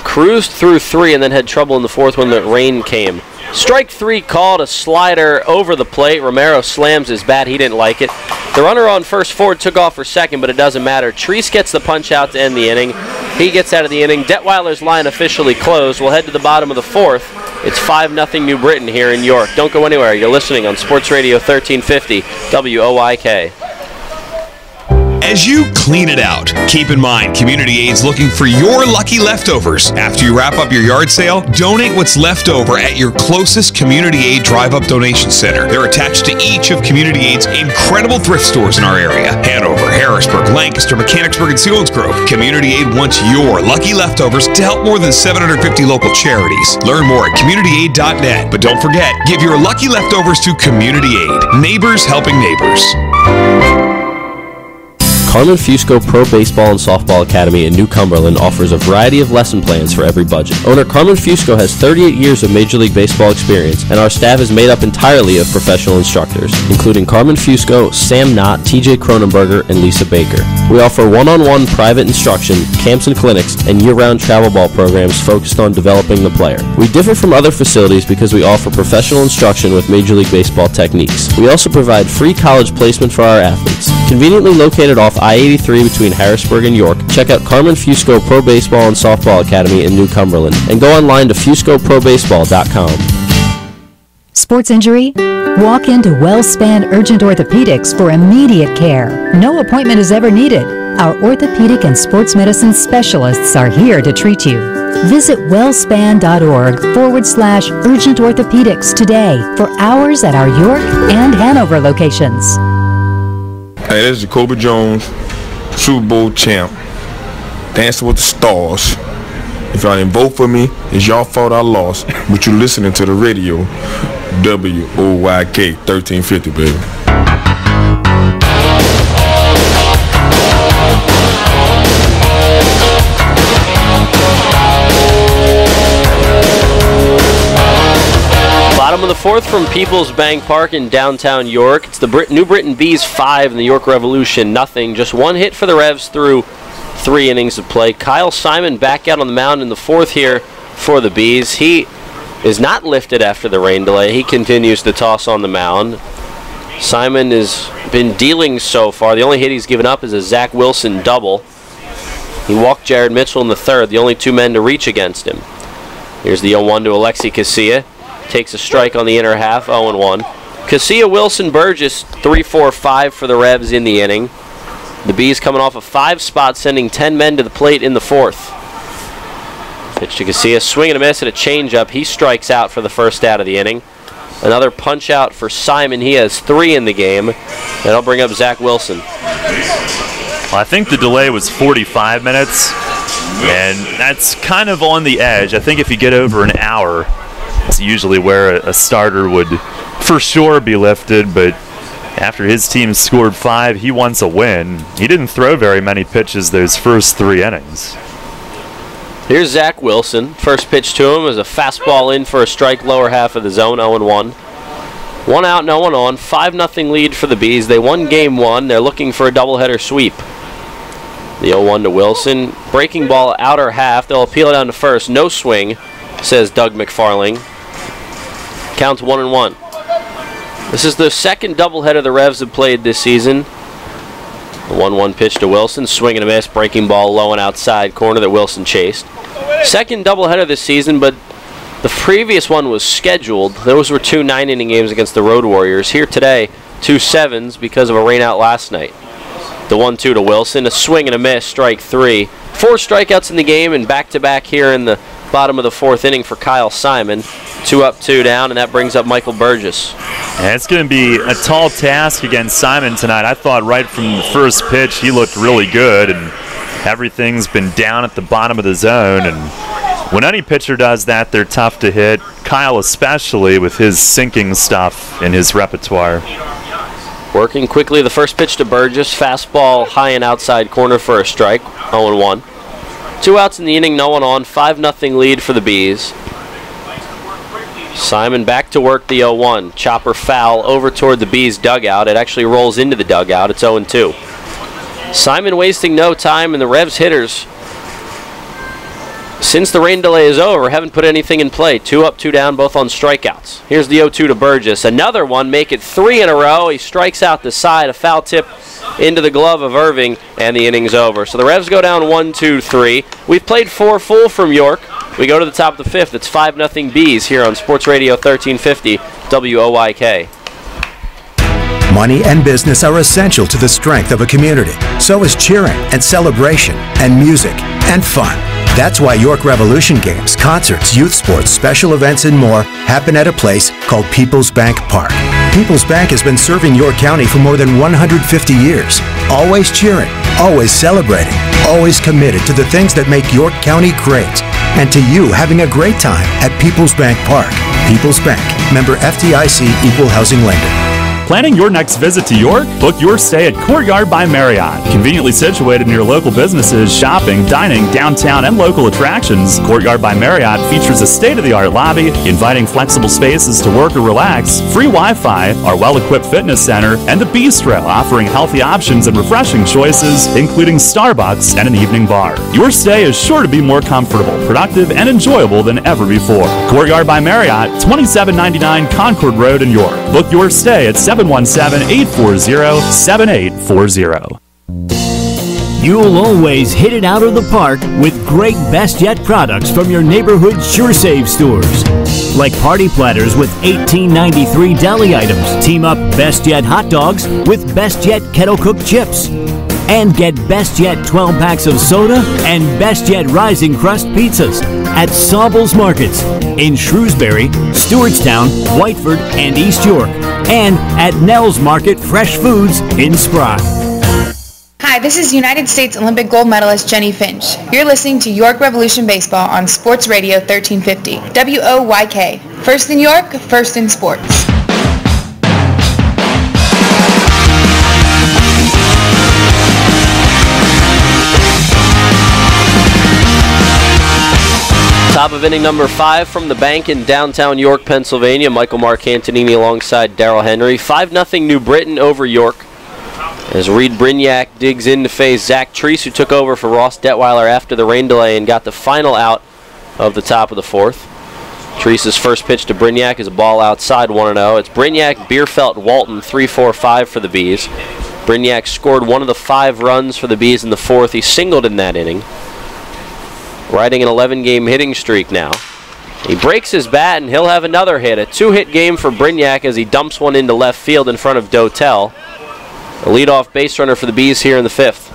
Cruised through 3 and then had trouble in the 4th when the rain came. Strike 3 called, a slider over the plate. Romero slams his bat. He didn't like it. The runner on first, Ford, took off for second, but it doesn't matter. Treese gets the punch out to end the inning. He gets out of the inning. Detweiler's line officially closed. We'll head to the bottom of the 4th. It's 5-0 New Britain here in York. Don't go anywhere. You're listening on Sports Radio 1350 WOIK. As you clean it out, keep in mind Community Aid's looking for your lucky leftovers. After you wrap up your yard sale, donate what's left over at your closest Community Aid Drive-Up Donation Center. They're attached to each of Community Aid's incredible thrift stores in our area: Hanover, Harris, Harrisburg, Lancaster, Mechanicsburg, and Selinsgrove. Community Aid wants your lucky leftovers to help more than 750 local charities. Learn more at communityaid.net. But don't forget, give your lucky leftovers to Community Aid. Neighbors helping neighbors. Carmen Fusco Pro Baseball and Softball Academy in New Cumberland offers a variety of lesson plans for every budget. Owner Carmen Fusco has 38 years of Major League Baseball experience, and our staff is made up entirely of professional instructors, including Carmen Fusco, Sam Knott, TJ Cronenberger, and Lisa Baker. We offer one-on-one private instruction, camps and clinics, and year-round travel ball programs focused on developing the player. We differ from other facilities because we offer professional instruction with Major League Baseball techniques. We also provide free college placement for our athletes. Conveniently located off I-83 between Harrisburg and York, check out Carmen Fusco Pro Baseball and Softball Academy in New Cumberland and go online to fuscoprobaseball.com. Sports injury? Walk into WellSpan Urgent Orthopedics for immediate care. No appointment is ever needed. Our orthopedic and sports medicine specialists are here to treat you. Visit wellspan.org/urgent orthopedics today for hours at our York and Hanover locations. Hey, this is Jacoby Jones, Super Bowl champ, Dancing with the Stars. If y'all didn't vote for me, it's y'all fault I lost, but you're listening to the radio, WOYK 1350, baby. Bottom of the fourth from PeoplesBank Park in downtown York. It's the New Britain Bees 5 and the York Revolution nothing. Just one hit for the Revs through 3 innings of play. Kyle Simon back out on the mound in the fourth here for the Bees. He is not lifted after the rain delay. He continues to toss on the mound. Simon has been dealing so far. The only hit he's given up is a Zach Wilson double. He walked Jared Mitchell in the third, the only 2 men to reach against him. Here's the 0-1 to Alexi Casilla. Takes a strike on the inner half, 0-1. Casilla, Wilson, Burgess, 3-4-5 for the Revs in the inning. The Bees coming off a 5 spot, sending 10 men to the plate in the fourth. Pitch to Casilla, swing and a miss at a changeup. He strikes out for the first out of the inning. Another punch out for Simon. He has 3 in the game. That'll bring up Zach Wilson. Well, I think the delay was 45 minutes, and that's kind of on the edge. I think if you get over an hour, it's usually where a starter would for sure be lifted, but after his team scored 5, he wants a win. He didn't throw very many pitches those first 3 innings. Here's Zach Wilson. First pitch to him is a fastball in for a strike, lower half of the zone, 0-1. 1 out, no one on. 5-0 lead for the Bees. They won game 1. They're looking for a doubleheader sweep. The 0-1 to Wilson. Breaking ball outer half. They'll appeal it down to first. No swing, says Doug McFarling. Counts 1-1. This is the second doubleheader the Revs have played this season. The 1-1 pitch to Wilson. Swing and a miss. Breaking ball low and outside corner that Wilson chased. Second doubleheader this season, but the previous one was scheduled. Those were 2 9-inning games against the Road Warriors. Here today, 2 7s because of a rainout last night. The 1-2 to Wilson. A swing and a miss. Strike 3. 4 strikeouts in the game and back-to-back here in the bottom of the fourth inning for Kyle Simon. 2 up, 2 down, and that brings up Michael Burgess. And it's going to be a tall task against Simon tonight. I thought right from the first pitch he looked really good, and everything's been down at the bottom of the zone. And when any pitcher does that, they're tough to hit. Kyle especially with his sinking stuff in his repertoire. Working quickly, the first pitch to Burgess. Fastball high and outside corner for a strike, 0-1. 2 outs in the inning, no one on. 5-0 lead for the Bees. Simon back to work, the 0-1. Chopper foul over toward the Bees dugout. It actually rolls into the dugout. It's 0-2. Simon wasting no time, and the Revs hitters, since the rain delay is over, haven't put anything in play. 2 up, 2 down, both on strikeouts. Here's the 0-2 to Burgess. Another one, make it 3 in a row. He strikes out the side, a foul tip into the glove of Irving, and the inning's over. So the Revs go down 1-2-3. We've played 4 full from York. We go to the top of the 5th. It's 5-0 Bees here on Sports Radio 1350 WOYK. Money and business are essential to the strength of a community. So is cheering and celebration and music and fun. That's why York Revolution games, concerts, youth sports, special events, and more happen at a place called PeoplesBank Park. People's Bank has been serving your county for more than 150 years. Always cheering, always celebrating, always committed to the things that make York County great. And to you having a great time at PeoplesBank Park. People's Bank, member FDIC, equal housing lender. Planning your next visit to York? Book your stay at Courtyard by Marriott. Conveniently situated near local businesses, shopping, dining, downtown, and local attractions, Courtyard by Marriott features a state-of-the-art lobby, inviting flexible spaces to work or relax, free Wi-Fi, our well-equipped fitness center, and the bistro, offering healthy options and refreshing choices, including Starbucks and an evening bar. Your stay is sure to be more comfortable, productive, and enjoyable than ever before. Courtyard by Marriott, 2799 Concord Road in York. Book your stay at 717-840-7840. You'll always hit it out of the park with great Best Yet products from your neighborhood SureSave stores. Like party platters with $18.93 deli items. Team up Best Yet hot dogs with Best Yet kettle cooked chips. And get Best Yet 12 packs of soda and Best Yet Rising Crust pizzas at Saubles Markets in Shrewsbury, Stewartstown, Whiteford, and East York. And at Nell's Market Fresh Foods in Spry. Hi, this is United States Olympic gold medalist Jenny Finch. You're listening to York Revolution Baseball on Sports Radio 1350, WOYK. First in York, first in sports. Top of inning number 5 from the bank in downtown York, Pennsylvania. Michael Marcantonini alongside Darrell Henry. 5-0 New Britain over York. As Reed Brignac digs in to face Zach Treese, who took over for Ross Detweiler after the rain delay and got the final out of the top of the 4th. Treese's first pitch to Brignac is a ball outside 1-0. It's Brignac, Bierfeld, Walton, 3-4-5 for the Bees. Brignac scored one of the 5 runs for the Bees in the 4th. He singled in that inning, riding an 11-game hitting streak now. He breaks his bat, and he'll have another hit. A 2-hit game for Brignac as he dumps one into left field in front of Dotel. A leadoff base runner for the Bees here in the 5th.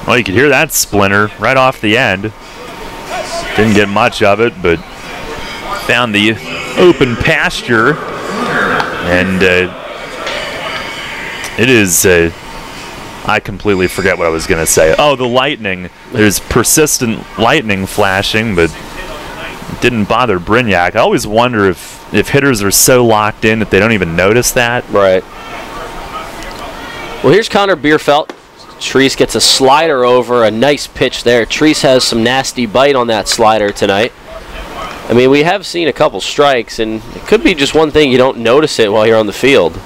Well, you could hear that splinter right off the end. Didn't get much of it, but found the open pasture. And it is... I completely forget what I was going to say. Oh, the lightning. There's persistent lightning flashing, but it didn't bother Brignac. I always wonder if hitters are so locked in that they don't even notice that. Right. Well, here's Connor Bierfeld. Treese gets a slider over, a nice pitch there. Treese has some nasty bite on that slider tonight. I mean, we have seen a couple strikes, and it could be just one thing, you don't notice it while you're on the field.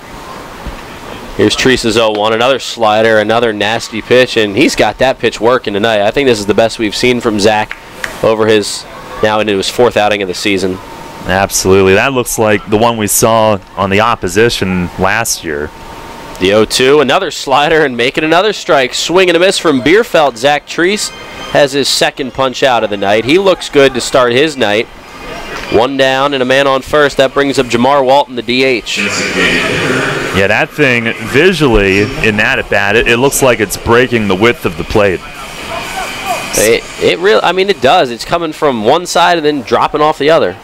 Here's Treese's 0-1, another slider, another nasty pitch, and he's got that pitch working tonight. I think this is the best we've seen from Zach over his, now into his 4th outing of the season. Absolutely. That looks like the one we saw on the opposition last year. The 0-2, another slider, and making another strike. Swing and a miss from Bierfeld. Zach Treese has his 2nd punch out of the night. He looks good to start his night. 1 down and a man on first. That brings up Jamar Walton, the DH. Yeah, that thing, visually, in that at-bat, it looks like it's breaking the width of the plate. It really, I mean, it does. It's coming from one side and then dropping off the other.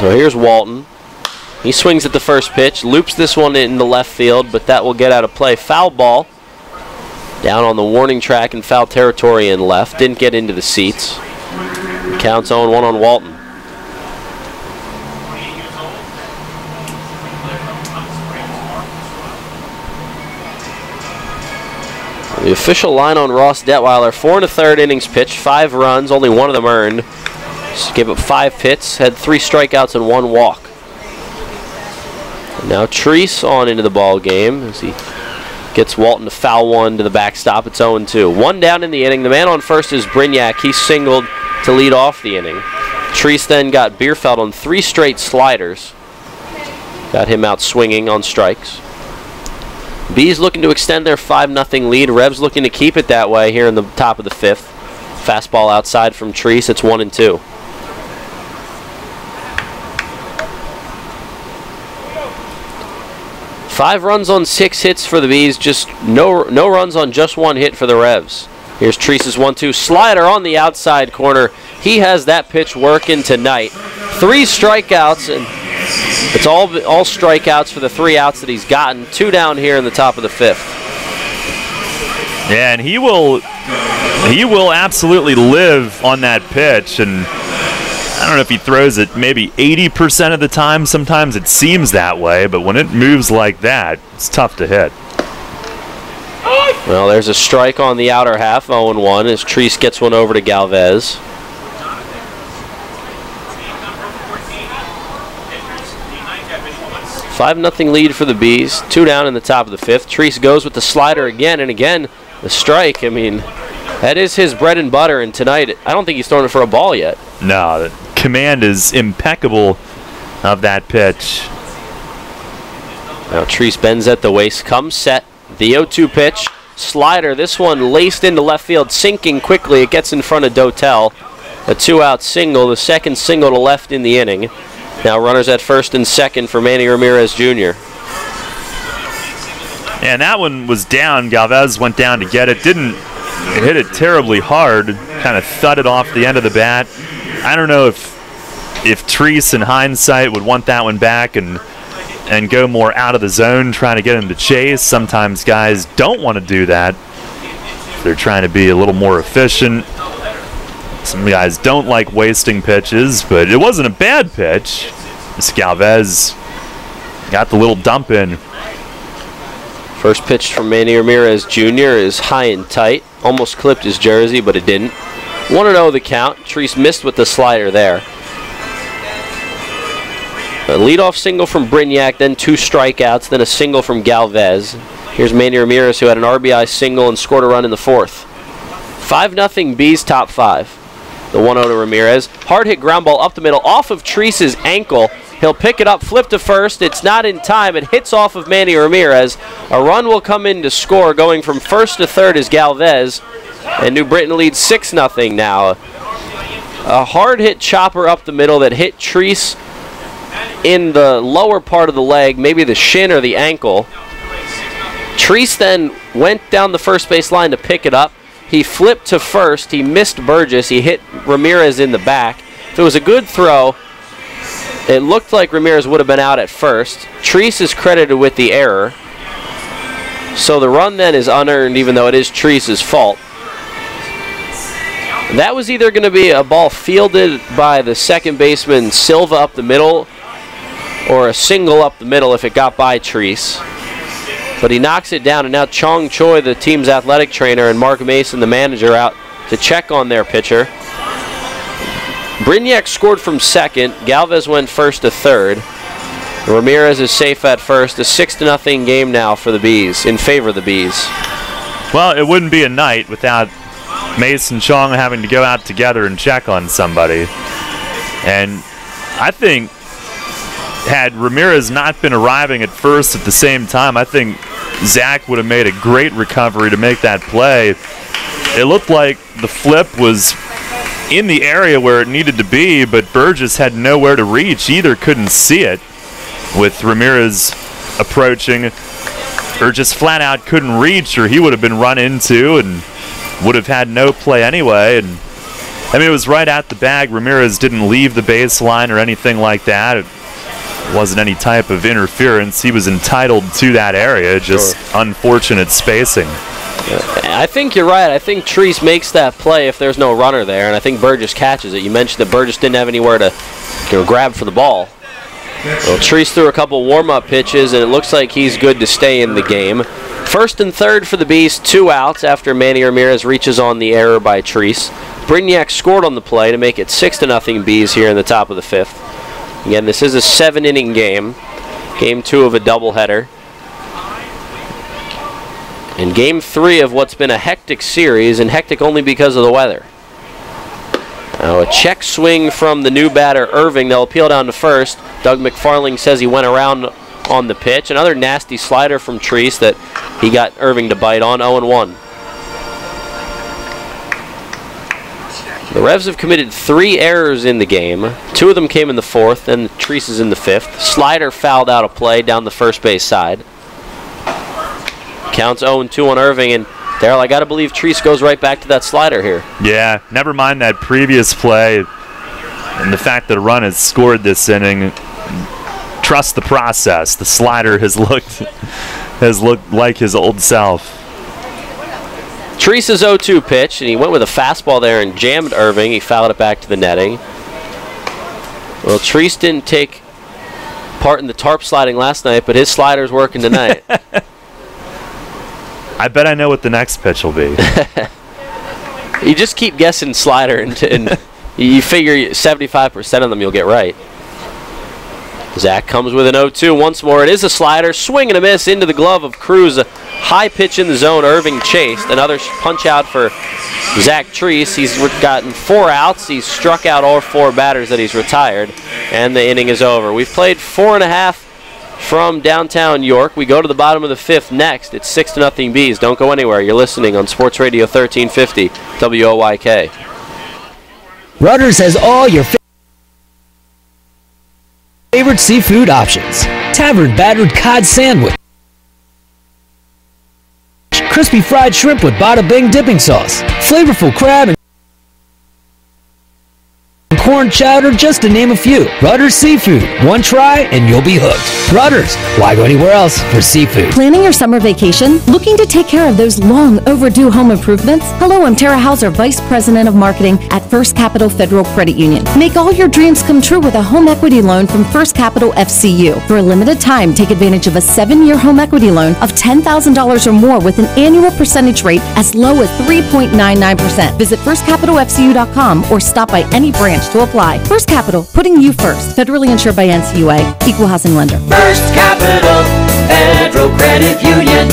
So here's Walton. He swings at the first pitch, loops this one into left field, but that will get out of play. Foul ball down on the warning track in foul territory in left. Didn't get into the seats. Counts 0-1 on Walton. The official line on Ross Detweiler, 4 1/3 innings pitched, 5 runs, only 1 of them earned. Just gave up 5 hits, had 3 strikeouts and 1 walk. And now Treese on into the ball game as he gets Walton to foul one to the backstop. It's 0-2. 1 down in the inning. The man on first is Brignac. He singled to lead off the inning. Treese then got Bierfeld on 3 straight sliders. Got him out swinging on strikes. Bees looking to extend their 5-0 lead. Revs looking to keep it that way here in the top of the 5th. Fastball outside from Treese. It's 1-2. Five runs on 6 hits for the Bees. Just no runs on just 1 hit for the Revs. Here's Treese's 1-2 slider on the outside corner. he has that pitch working tonight. 3 strikeouts, and it's all strikeouts for the 3 outs that he's gotten. 2 down here in the top of the 5th. Yeah, and he will absolutely live on that pitch, and I don't know if he throws it maybe 80% of the time. Sometimes it seems that way, but when it moves like that, it's tough to hit. Well, there's a strike on the outer half, 0-1, as Treese gets one over to Galvez. Five 0 lead for the Bees. 2 down in the top of the 5th. Treese goes with the slider again, and again, the strike. I mean, that is his bread and butter, and tonight, I don't think he's thrown it for a ball yet. No, the command is impeccable of that pitch. Now Treese bends at the waist, comes set. The 0-2 pitch, slider. This one laced into left field, sinking quickly. It gets in front of Dotel. A 2-out single, the second single to left in the inning. Now runners at first and second for Manny Ramirez Jr. And that one was down. Galvez went down to get it. It hit it terribly hard. Kind of thudded off the end of the bat. I don't know if Treese in hindsight would want that one back and go more out of the zone, trying to get him to chase. Sometimes guys don't want to do that. They're trying to be a little more efficient. Some guys don't like wasting pitches, but it wasn't a bad pitch. This Galvez got the little dump in. First pitch from Manny Ramirez Jr. is high and tight. Almost clipped his jersey, but it didn't. 1-0 the count. Treese missed with the slider there. A leadoff single from Brignac, then 2 strikeouts, then a single from Galvez. Here's Manny Ramirez, who had an RBI single and scored a run in the 4th. 5-0 Bees, top 5. The 1-0 to Ramirez. Hard hit ground ball up the middle, off of Treese's ankle. He'll pick it up, flip to first. It's not in time. It hits off of Manny Ramirez. A run will come in to score. Going from first to third is Galvez. And New Britain leads 6-0 now. A hard hit chopper up the middle that hit Treese in the lower part of the leg, maybe the shin or the ankle. Treese then went down the first base line to pick it up. He flipped to first. He missed Burgess. He hit Ramirez in the back. If it was a good throw, it looked like Ramirez would have been out at first. Treese is credited with the error. So the run then is unearned, even though it is Treese's fault. That was either going to be a ball fielded by the second baseman Silva up the middle, or a single up the middle if it got by Treese. But he knocks it down, and now Chong Choi, the team's athletic trainer, and Mark Mason, the manager, out to check on their pitcher. Brignac scored from second. Galvez went first to third. Ramirez is safe at first. A 6-0 game now for the Bees, in favor of the Bees. Well, it wouldn't be a night without Mason Chong having to go out together and check on somebody. And I think had Ramirez not been arriving at first at the same time, I think Zach would have made a great recovery to make that play. It looked like the flip was in the area where it needed to be, but Burgess had nowhere to reach. Either couldn't see it with Ramirez approaching. Burgess flat out couldn't reach, or he would have been run into and would have had no play anyway. And I mean, it was right at the bag. Ramirez didn't leave the baseline or anything like that. It wasn't any type of interference. He was entitled to that area, just unfortunate spacing. I think you're right. I think Treese makes that play if there's no runner there, and I think Burgess catches it. You mentioned that Burgess didn't have anywhere to grab for the ball. Well, Treese threw a couple warm-up pitches, and it looks like he's good to stay in the game. First and third for the Bees, 2 outs after Manny Ramirez reaches on the error by Treese. Brignac scored on the play to make it 6-0 Bees here in the top of the 5th. Again, this is a 7-inning game. Game 2 of a doubleheader. And game 3 of what's been a hectic series, and hectic only because of the weather. Now a check swing from the new batter, Irving. They'll appeal down to first. Doug McFarling says he went around on the pitch. Another nasty slider from Treese that he got Irving to bite on, 0-1. The Revs have committed 3 errors in the game. 2 of them came in the 4th, and Treese is in the 5th. Slider fouled out a play down the first base side. Counts 0-2 on Irving, and Darryl, I got to believe Treese goes right back to that slider here. Yeah, never mind that previous play and the fact that a run has scored this inning. Trust the process. The slider has looked like his old self. Treese's 0-2 pitch, and he went with a fastball there and jammed Irving. He fouled it back to the netting. Well, Treese didn't take part in the tarp sliding last night, but his slider's working tonight. I bet I know what the next pitch will be. You just keep guessing slider, and you figure 75% of them you'll get right. Zach comes with an 0-2 once more. It is a slider, swing and a miss into the glove of Cruz. A high pitch in the zone. Irving chased. Another punch out for Zach Treese. He's gotten 4 outs. He's struck out all 4 batters that he's retired, and the inning is over. We've played 4.5 from downtown York. We go to the bottom of the 5th next. It's 6-0 Bees. Don't go anywhere. You're listening on Sports Radio 1350 WOYK. Rudders has all your favorite seafood options. Tavern battered cod sandwich, crispy fried shrimp with bada bing dipping sauce, flavorful crab and corn chowder, just to name a few. Rudders Seafood. One try and you'll be hooked. Rudders. Why go anywhere else for seafood? Planning your summer vacation? Looking to take care of those long overdue home improvements? Hello, I'm Tara Hauser, Vice President of Marketing at First Capital Federal Credit Union. Make all your dreams come true with a home equity loan from First Capital FCU. For a limited time, take advantage of a 7-year home equity loan of $10,000 or more with an annual percentage rate as low as 3.99%. Visit firstcapitalfcu.com or stop by any branch to apply. First Capital, putting you first. Federally insured by NCUA. Equal housing lender. First Capital Federal Credit Union.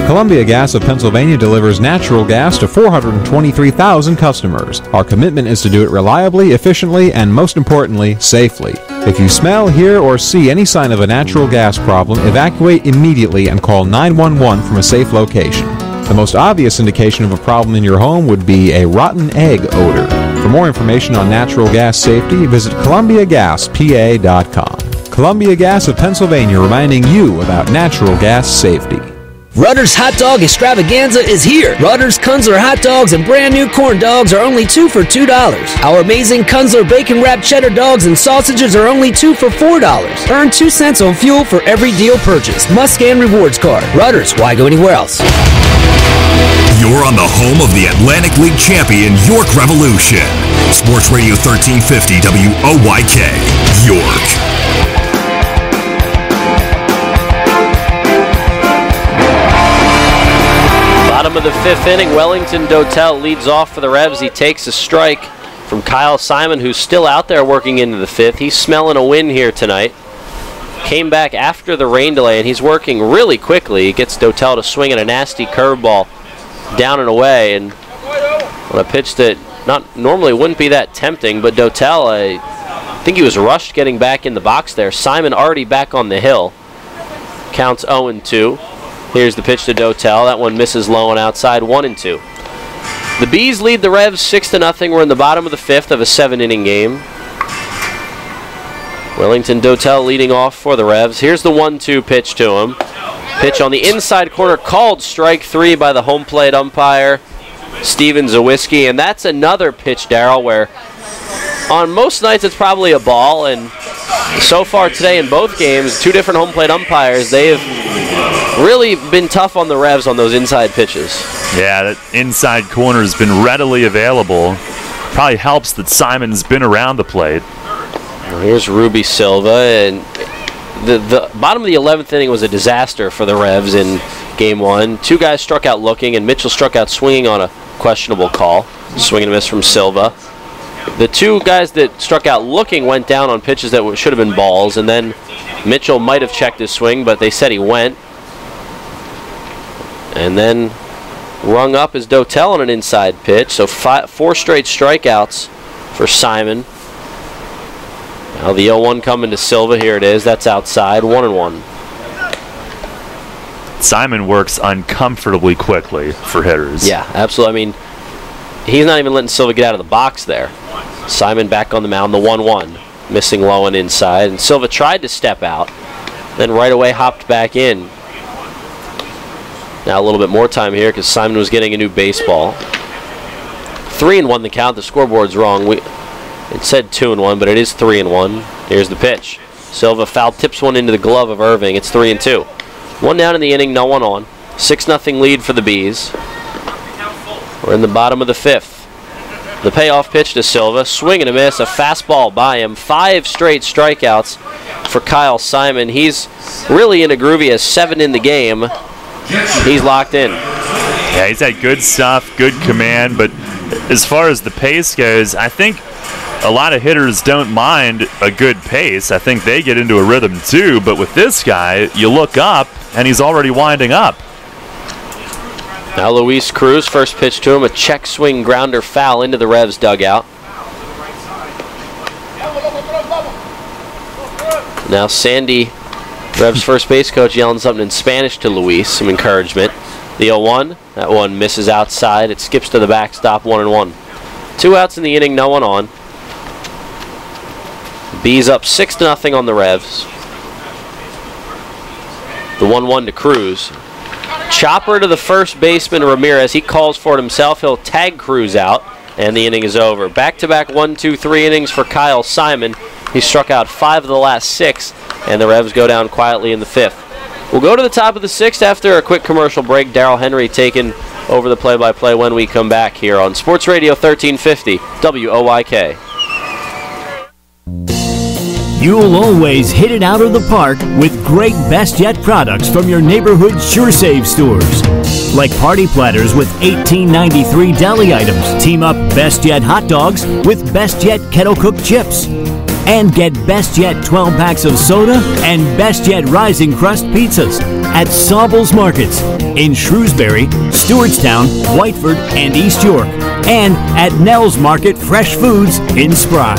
Columbia Gas of Pennsylvania delivers natural gas to 423,000 customers. Our commitment is to do it reliably, efficiently, and most importantly, safely. If you smell, hear, or see any sign of a natural gas problem, evacuate immediately and call 911 from a safe location. The most obvious indication of a problem in your home would be a rotten egg odor. For more information on natural gas safety, visit ColumbiaGasPA.com. Columbia Gas of Pennsylvania, reminding you about natural gas safety. Rudders Hot Dog Extravaganza is here. Rudders Kunzler Hot Dogs and brand new corn dogs are only 2 for $2. Our amazing Kunzler Bacon Wrapped Cheddar Dogs and sausages are only 2 for $4. Earn 2 cents on fuel for every deal purchased. Must scan rewards card. Rudders, why go anywhere else? You're on the home of the Atlantic League champion York Revolution. Sports Radio 1350 WOYK, York. Bottom of the 5th inning, Wellington Dotel leads off for the Revs. He takes a strike from Kyle Simon, who's still out there working into the 5th. He's smelling a win here tonight. Came back after the rain delay, and he's working really quickly. He gets Dotel to swing at a nasty curveball down and away, and on a pitch that normally wouldn't be that tempting, but Dotel, I think he was rushed getting back in the box there. Simon already back on the hill. Counts 0-2. Here's the pitch to Dotel. That one misses low and outside, 1-2. The Bees lead the Revs 6-0. We're in the bottom of the 5th of a 7-inning game. Wellington Dotel leading off for the Revs. Here's the 1-2 pitch to him. Pitch on the inside corner, called strike 3 by the home plate umpire, Steven Zawiski. And that's another pitch, Darryl, where on most nights it's probably a ball, and so far today in both games, 2 different home plate umpires, they have really been tough on the Revs on those inside pitches. Yeah, that inside corner has been readily available. Probably helps that Simon's been around the plate. Well, here's Ruby Silva, and the bottom of the 11th inning was a disaster for the Revs in Game 1. 2 guys struck out looking, and Mitchell struck out swinging on a questionable call. Swing and a miss from Silva. The 2 guys that struck out looking went down on pitches that should have been balls, and then Mitchell might have checked his swing, but they said he went. And then rung up is Dotel on an inside pitch, so 4 straight strikeouts for Simon. Now the 0-1 coming to Silva. Here it is. That's outside. 1-1. Simon works uncomfortably quickly for hitters. Yeah, absolutely. I mean, he's not even letting Silva get out of the box there. Simon back on the mound, the 1-1. Missing low and inside. And Silva tried to step out, then right away hopped back in. Now a little bit more time here because Simon was getting a new baseball. 3-1 the count. The scoreboard's wrong. It said 2-1, but it is 3-1. Here's the pitch. Silva foul tips one into the glove of Irving. It's 3-2. One down in the inning, no one on. 6-0 lead for the Bees. We're in the bottom of the 5th. The payoff pitch to Silva. Swing and a miss. A fastball by him. 5 straight strikeouts for Kyle Simon. He's really in a groove. He has 7 in the game. He's locked in. Yeah, he's had good stuff, good command, but as far as the pace goes, I think a lot of hitters don't mind a good pace. I think they get into a rhythm too, but with this guy, you look up and he's already winding up. Now Luis Cruz, first pitch to him, a check swing grounder foul into the Revs dugout. Now Sandy, Revs first base coach, yelling something in Spanish to Luis, some encouragement. The 0-1, that one misses outside. It skips to the backstop, 1-1. 2 outs in the inning, no one on. Bees up 6-0 on the Revs. The 1-1 to Cruz. Chopper to the first baseman, Ramirez. He calls for it himself. He'll tag Cruz out, and the inning is over. Back-to-back 1-2-3 innings for Kyle Simon. He struck out 5 of the last 6, and the Revs go down quietly in the 5th. We'll go to the top of the 6th after a quick commercial break. Darryl Henry taking over the play-by-play when we come back here on Sports Radio 1350 WOYK. You'll always hit it out of the park with great Best Yet products from your neighborhood SureSave stores. Like party platters with $18.93 deli items. Team up Best Yet hot dogs with Best Yet kettle cooked chips. And get Best Yet 12 packs of soda and Best Yet Rising Crust pizzas at Sobel's Markets in Shrewsbury, Stewartstown, Whiteford, and East York. And at Nell's Market Fresh Foods in Spry.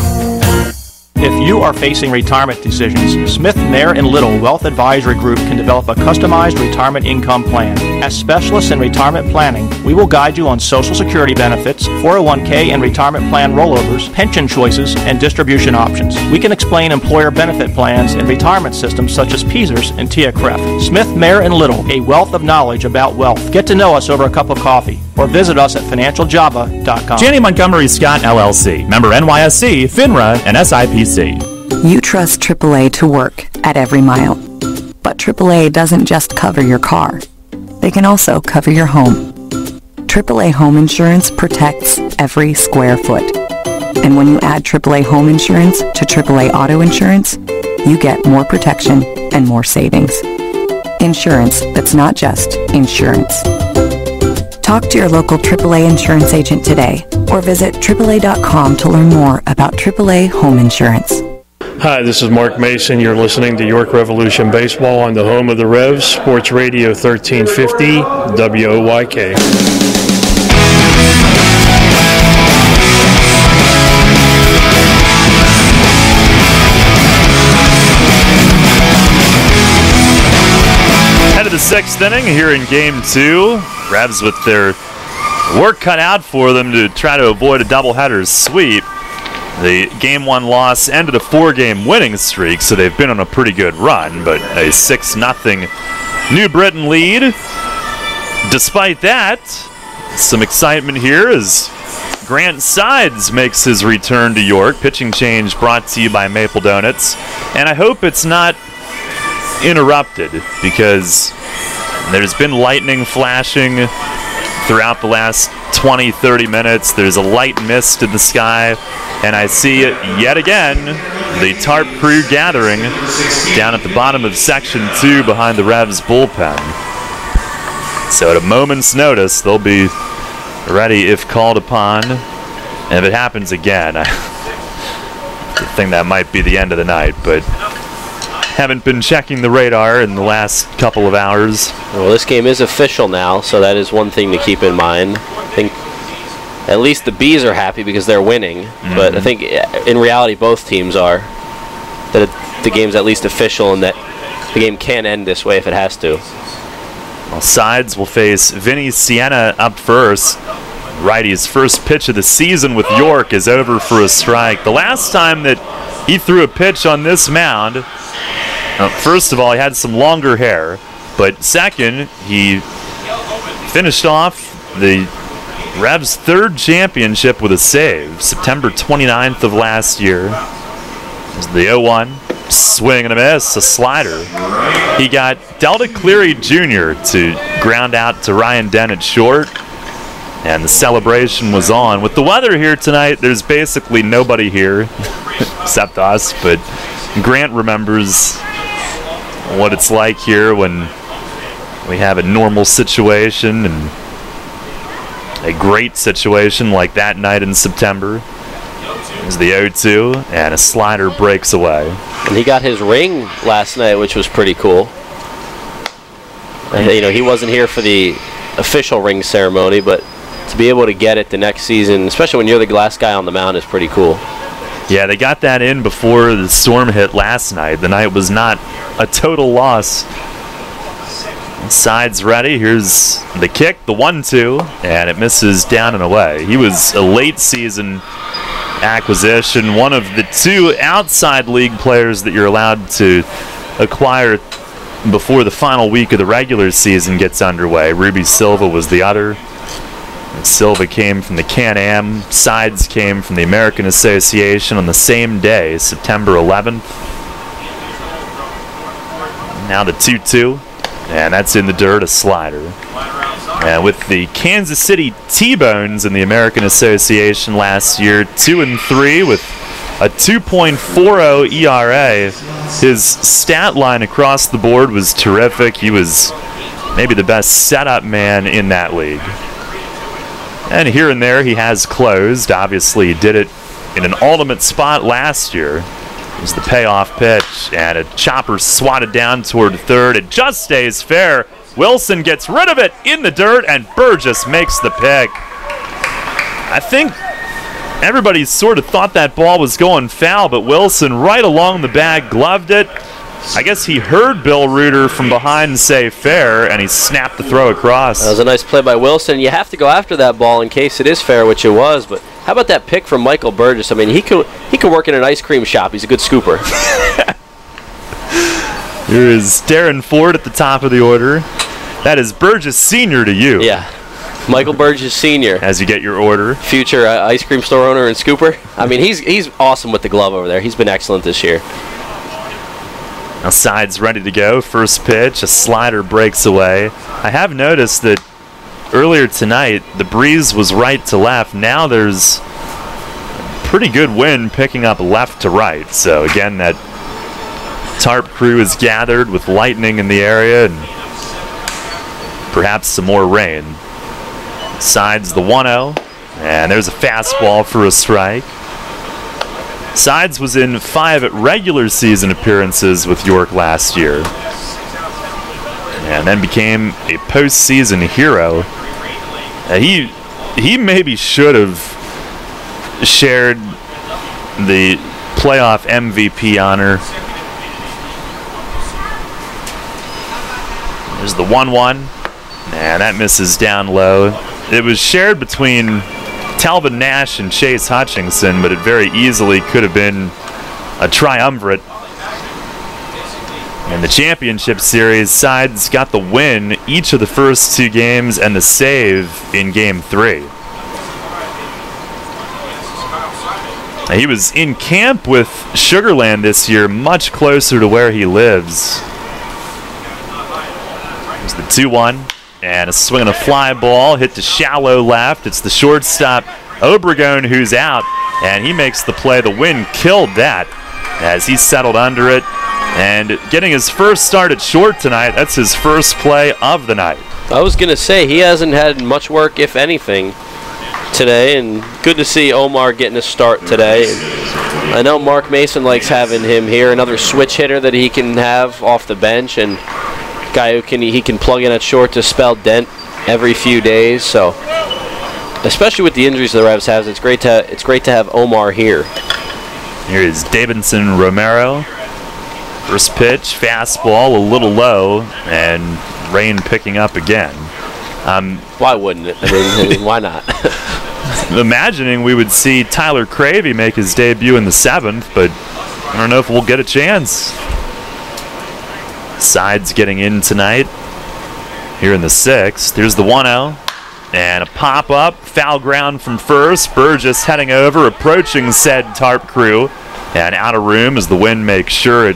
If you are facing retirement decisions, Smith, Mayer & Little Wealth Advisory Group can develop a customized retirement income plan. As specialists in retirement planning, we will guide you on Social Security benefits, 401k and retirement plan rollovers, pension choices, and distribution options. We can explain employer benefit plans and retirement systems such as PESERS and TIACREF. Smith, Mayer & Little, a wealth of knowledge about wealth. Get to know us over a cup of coffee or visit us at financialjava.com. Janney Montgomery Scott LLC, member NYSE, FINRA, and SIPC. You trust AAA to work at every mile. But AAA doesn't just cover your car. They can also cover your home. AAA Home Insurance protects every square foot. And when you add AAA Home Insurance to AAA Auto Insurance, you get more protection and more savings. Insurance that's not just insurance. Talk to your local AAA insurance agent today or visit AAA.com to learn more about AAA Home Insurance. Hi, this is Mark Mason. You're listening to York Revolution Baseball on the home of the Revs, Sports Radio 1350 WOYK. Head of the 6th inning here in Game 2. Revs with their work cut out for them to try to avoid a doubleheader sweep. The Game 1 loss ended a 4-game winning streak, so they've been on a pretty good run, but a 6-0 New Britain lead. Despite that, some excitement here as Grant Sides makes his return to York. Pitching change brought to you by Maple Donuts. And I hope it's not interrupted because there's been lightning flashing throughout the last 20-30 minutes. There's a light mist in the sky, and I see it yet again, the tarp crew gathering down at the bottom of Section 2 behind the Revs bullpen. So at a moment's notice, they'll be ready if called upon. And if it happens again, I think that might be the end of the night, but haven't been checking the radar in the last couple of hours. Well, this game is official now, so that is one thing to keep in mind. I think at least the Bees are happy because they're winning, but I think in reality both teams are. That the game's at least official and that the game can end this way if it has to. Well, Sides will face Vinny Sienna up first. Righty's first pitch of the season with York is over for a strike. The last time that he threw a pitch on this mound, first of all, he had some longer hair, but second, he finished off the Revs' third championship with a save, September 29th of last year. It was the 0-1, swing and a miss, a slider. He got Delta Cleary Jr. to ground out to Ryan Dent at short, and the celebration was on. With the weather here tonight, there's basically nobody here except us, but Grant remembers what it's like here when we have a normal situation and a great situation like that night in September. There's the 0-2, and a slider breaks away. And he got his ring last night, which was pretty cool. And, you know, he wasn't here for the official ring ceremony, but to be able to get it the next season, especially when you're the last guy on the mound, is pretty cool. Yeah, they got that in before the storm hit last night. The night was not a total loss. Sides ready. Here's the kick, the 1-2, and it misses down and away. He was a late season acquisition, one of the two outside league players that you're allowed to acquire before the final week of the regular season gets underway. Ruby Silva was the other. Silva came from the Can-Am. Sides came from the American Association on the same day, September 11th. Now the 2-2. And that's in the dirt, a slider. And with the Kansas City T-Bones in the American Association last year, 2-3 with a 2.40 ERA. His stat line across the board was terrific. He was maybe the best setup man in that league. And here and there he has closed. Obviously he did it in an ultimate spot last year. It was the payoff pitch, and a chopper swatted down toward third. It just stays fair. Wilson gets rid of it in the dirt, and Burgess makes the pick. I think everybody sort of thought that ball was going foul, but Wilson right along the bag gloved it. I guess he heard Bill Reuter from behind say fair, and he snapped the throw across. That was a nice play by Wilson. You have to go after that ball in case it is fair, which it was, but how about that pick from Michael Burgess? I mean, he could work in an ice cream shop. He's a good scooper. Here is Darren Ford at the top of the order. That is Burgess Sr. to you. Yeah, Michael Burgess Sr. As you get your order. Future ice cream store owner and scooper. I mean, he's awesome with the glove over there. He's been excellent this year. Now side's ready to go. First pitch, a slider breaks away. I have noticed that earlier tonight, the breeze was right to left. Now there's pretty good wind picking up left to right. So again, that tarp crew is gathered with lightning in the area and perhaps some more rain. Sides the 1-0, and there's a fastball for a strike. Sides was in 5 regular season appearances with York last year, and then became a postseason hero. He maybe should have shared the playoff MVP honor. There's the 1-1, and that misses down low. It was shared between Talbot Nash and Chase Hutchinson, but it very easily could have been a triumvirate. In the championship series, sides got the win each of the first 2 games and the save in Game 3. Now, he was in camp with Sugarland this year, much closer to where he lives. There's the 2-1. And a swing and a fly ball hit to shallow left. It's the shortstop Obregon who's out, and he makes the play. The wind killed that as he settled under it. And getting his first start at short tonight, that's his first play of the night. I was going to say, he hasn't had much work, if anything, today, and good to see Omar getting a start today. I know Mark Mason likes having him here, another switch hitter that he can have off the bench, and guy who he can plug in at short to spell Dent every few days. So, especially with the injuries the Revs have, it's great to have Omar here. Here is Davidson Romero. First pitch, fastball, a little low, and rain picking up again. Why wouldn't it? I mean, why not? Imagining we would see Tyler Cravey make his debut in the 7th, but I don't know if we'll get a chance. Sides getting in tonight. here in the 6th. Here's the 1-0. And a pop-up, foul ground from first. Burgess heading over, approaching said tarp crew. And out of room as the wind makes sure it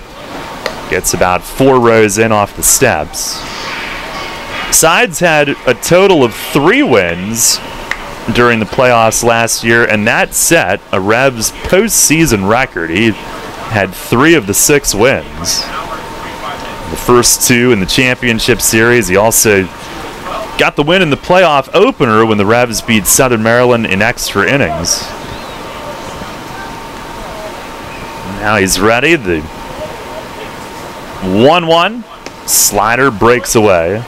gets about 4 rows in off the steps. Sides had a total of 3 wins during the playoffs last year, and that set a Revs postseason record. He had 3 of the 6 wins. The first 2 in the championship series. He also got the win in the playoff opener when the Revs beat Southern Maryland in extra innings. Now he's ready. The 1-1 slider breaks away.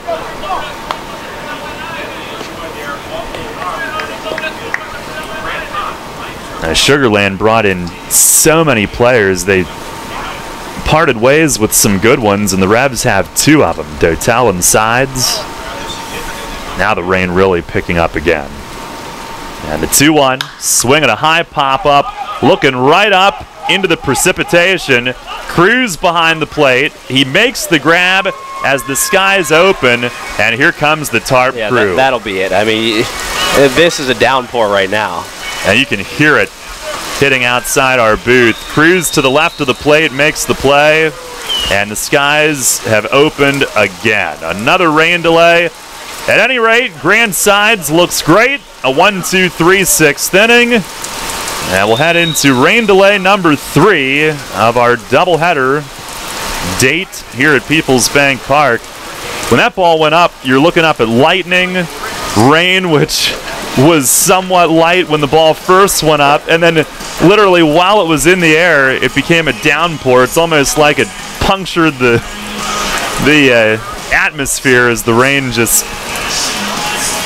Sugarland brought in so many players. They parted ways with some good ones, and the Revs have 2 of them, Dotel and Sides. Now the rain really picking up again. And the 2-1, swing at a high pop-up, looking right up into the precipitation. Cruz behind the plate. He makes the grab as the skies open, and here comes the tarp crew. That'll be it. I mean, this is a downpour right now. And you can hear it hitting outside our booth. Cruz to the left of the plate makes the play, and the skies have opened again. Another rain delay. At any rate, Grand Sides looks great. A 1-2-3 6th inning. And we'll head into rain delay number 3 of our doubleheader date here at PeoplesBank Park. When that ball went up, you're looking up at lightning, rain, which was somewhat light when the ball first went up, and then literally while it was in the air, it became a downpour. It's almost like it punctured the atmosphere as the rain just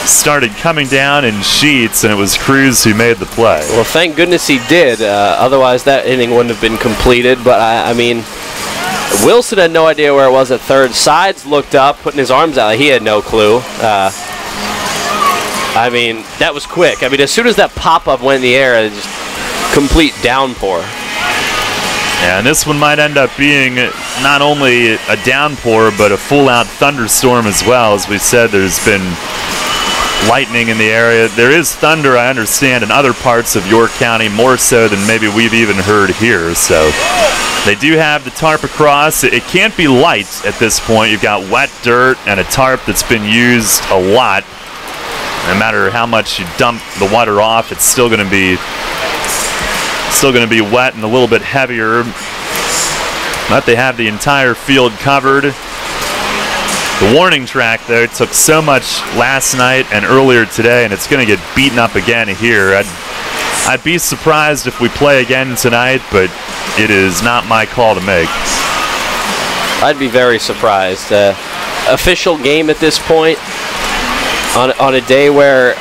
started coming down in sheets, and it was Cruz who made the play. Well, thank goodness he did. Otherwise, that inning wouldn't have been completed. But, I mean, Wilson had no idea where it was at third. Sides looked up, putting his arms out. He had no clue. I mean, that was quick. I mean, as soon as that pop-up went in the air, it just complete downpour. Yeah, and this one might end up being not only a downpour, but a full-out thunderstorm as well. As we said, there's been lightning in the area. There is thunder, I understand, in other parts of York County, more so than maybe we've even heard here. So they do have the tarp across. It can't be light at this point. You've got wet dirt and a tarp that's been used a lot. No matter how much you dump the water off, it's still going to be wet and a little bit heavier. But they have the entire field covered. The warning track, though, took so much last night and earlier today, and it's going to get beaten up again here. I'd be surprised if we play again tonight, but it is not my call to make. I'd be very surprised. Official game at this point, on a day where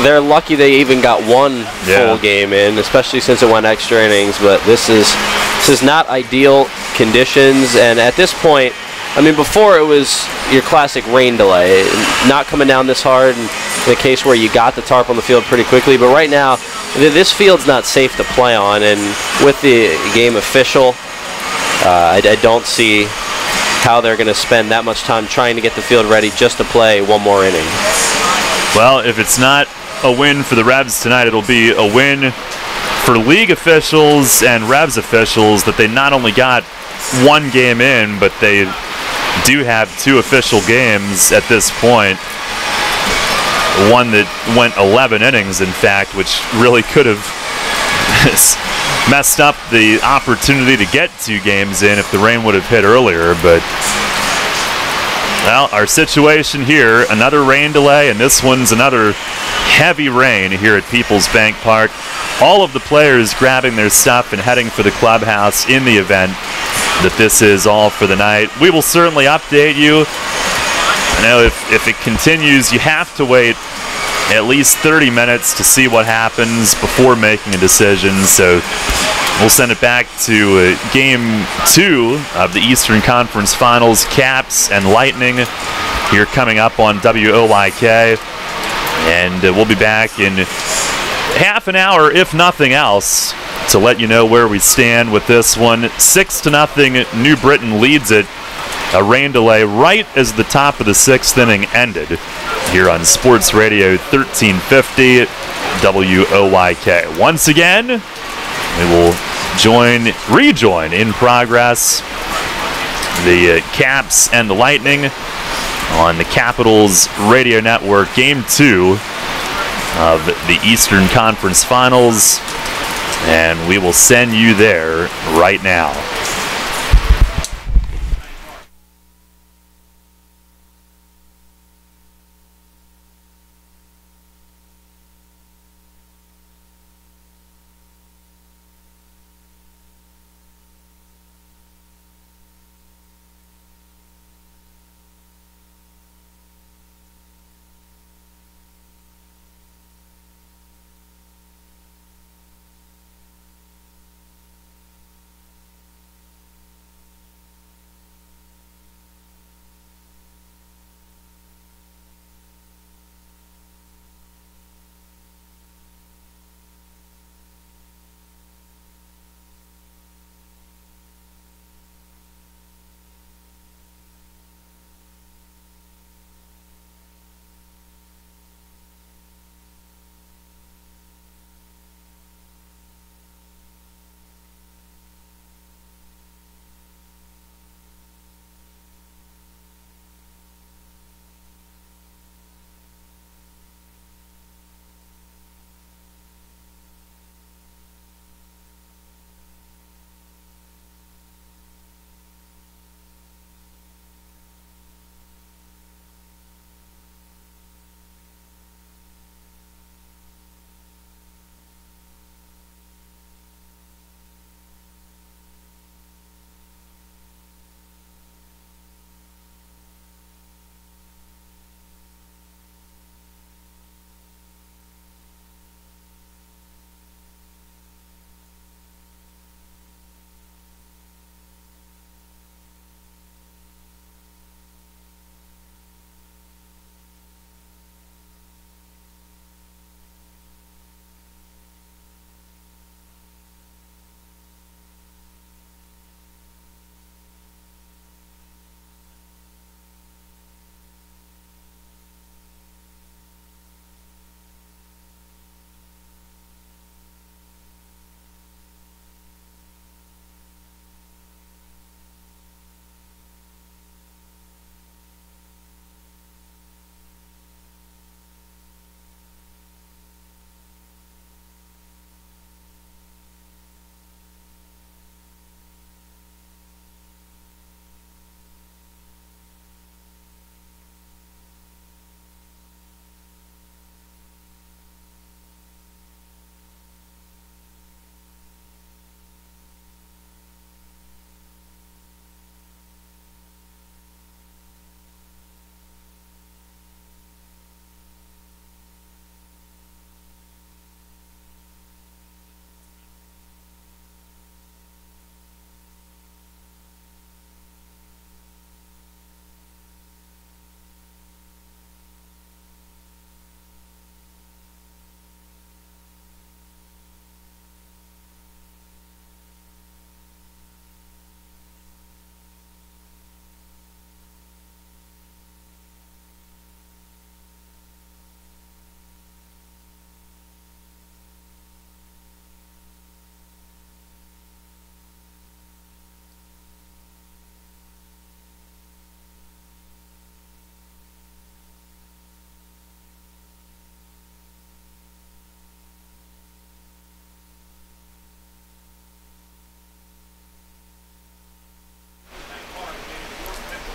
they're lucky they even got one full game in, especially since it went extra innings. But this is not ideal conditions, and at this point, I mean, before it was your classic rain delay, not coming down this hard, in the case where you got the tarp on the field pretty quickly. But right now, this field's not safe to play on, and with the game official, I don't see how they're going to spend that much time trying to get the field ready just to play one more inning. Well, if it's not a win for the Revs tonight, it'll be a win for league officials and Revs officials that they not only got one game in, but they do have 2 official games at this point. One that went 11 innings, in fact, which really could have messed up the opportunity to get 2 games in if the rain would have hit earlier. But, well, our situation here, another rain delay, and this one's another heavy rain here at PeoplesBank Park. All of the players grabbing their stuff and heading for the clubhouse in the event that this is all for the night. We will certainly update you. I know if it continues, you have to wait at least 30 minutes to see what happens before making a decision. So we'll send it back to Game 2 of the Eastern Conference Finals, Caps and Lightning, here coming up on WOYK. And we'll be back in half an hour, if nothing else, to let you know where we stand with this one. 6-0, New Britain leads it a rain delay right as the top of the 6th inning ended here on Sports Radio 1350 WOYK. Once again, we will rejoin in progress the Caps and the Lightning on the Capitals Radio Network. Game 2 of the Eastern Conference Finals, and we will send you there right now.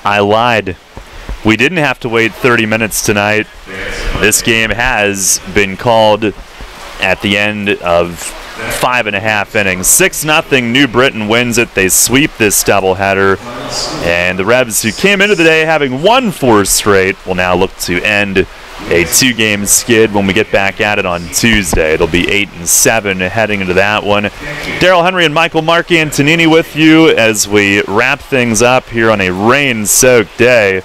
I lied. We didn't have to wait 30 minutes tonight. This game has been called at the end of 5.5 innings. 6-0, New Britain wins it. They sweep this doubleheader. And the Revs, who came into the day having won 4 straight, will now look to end a 2-game skid when we get back at it on Tuesday. It'll be 8-7 heading into that one. Daryl Henry and Michael Mark Antonini with you as we wrap things up here on a rain-soaked day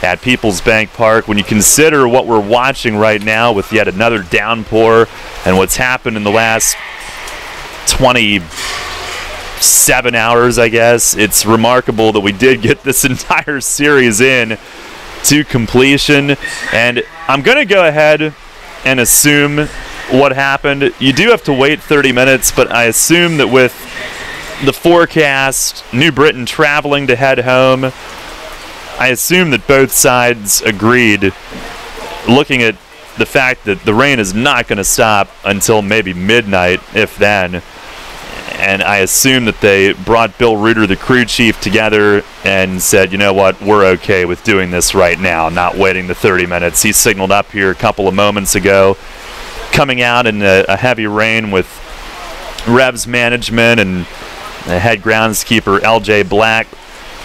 at PeoplesBank Park. When you consider what we're watching right now with yet another downpour and what's happened in the last 7 hours, I guess. It's remarkable that we did get this entire series in to completion. And I'm going to go ahead and assume what happened. You do have to wait 30 minutes, but I assume that with the forecast, New Britain traveling to head home, I assume that both sides agreed, looking at the fact that the rain is not going to stop until maybe midnight, if then. And I assume that they brought Bill Reuter, the crew chief, together and said, you know what, we're okay with doing this right now, not waiting the 30 minutes. He signaled up here a couple of moments ago, coming out in a heavy rain with Revs management and head groundskeeper LJ Black,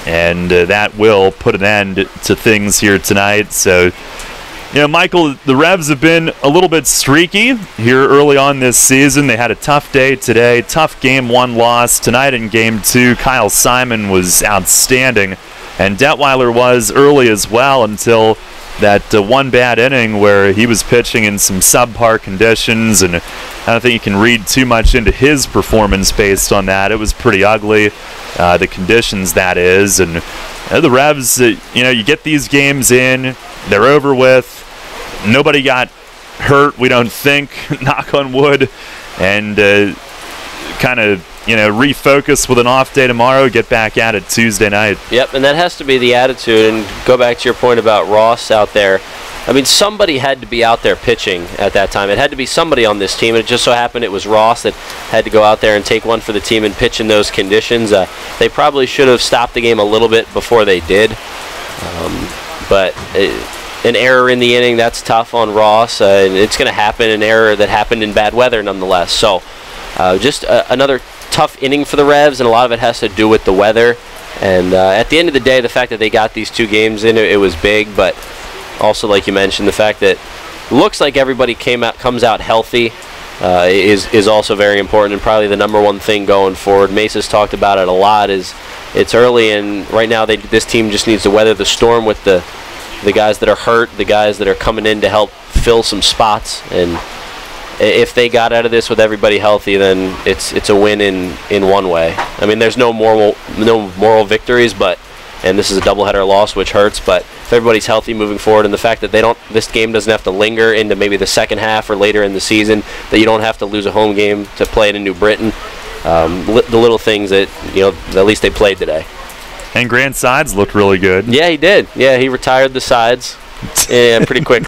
and that will put an end to things here tonight. So, you know, Michael, the Revs have been a little bit streaky here early on this season. They had a tough day today, tough Game 1 loss. Tonight in Game 2, Kyle Simon was outstanding, and Detweiler was early as well until that one bad inning where he was pitching in some subpar conditions, and I don't think you can read too much into his performance based on that. It was pretty ugly, the conditions that is, and the Revs, you get these games in, they're over with. Nobody got hurt, we don't think, knock on wood, and kind of, refocus with an off day tomorrow, get back at it Tuesday night. Yep, and that has to be the attitude, and go back to your point about Ross out there. I mean, somebody had to be out there pitching at that time. It had to be somebody on this team, and it just so happened it was Ross that had to go out there and take one for the team and pitch in those conditions. They probably should have stopped the game a little bit before they did, but an error in the inning, that's tough on Ross, and it's going to happen, an error that happened in bad weather nonetheless. So just another tough inning for the Revs, and a lot of it has to do with the weather. And at the end of the day, the fact that they got these 2 games in, it was big, but also, like you mentioned, the fact that looks like everybody comes out healthy is also very important, and probably the number one thing going forward. Mace's talked about it a lot, is it's early, and right now this team just needs to weather the storm with the guys that are hurt, the guys that are coming in to help fill some spots. And if they got out of this with everybody healthy, then it's a win in one way. I mean, there's no moral victories, and this is a doubleheader loss, which hurts, but if everybody's healthy moving forward, and the fact that this game doesn't have to linger into maybe the second half or later in the season, that you don't have to lose a home game to play it in New Britain, the little things that, at least they played today. And Grant Sides looked really good. Yeah, he did. Yeah, he retired the sides pretty quick.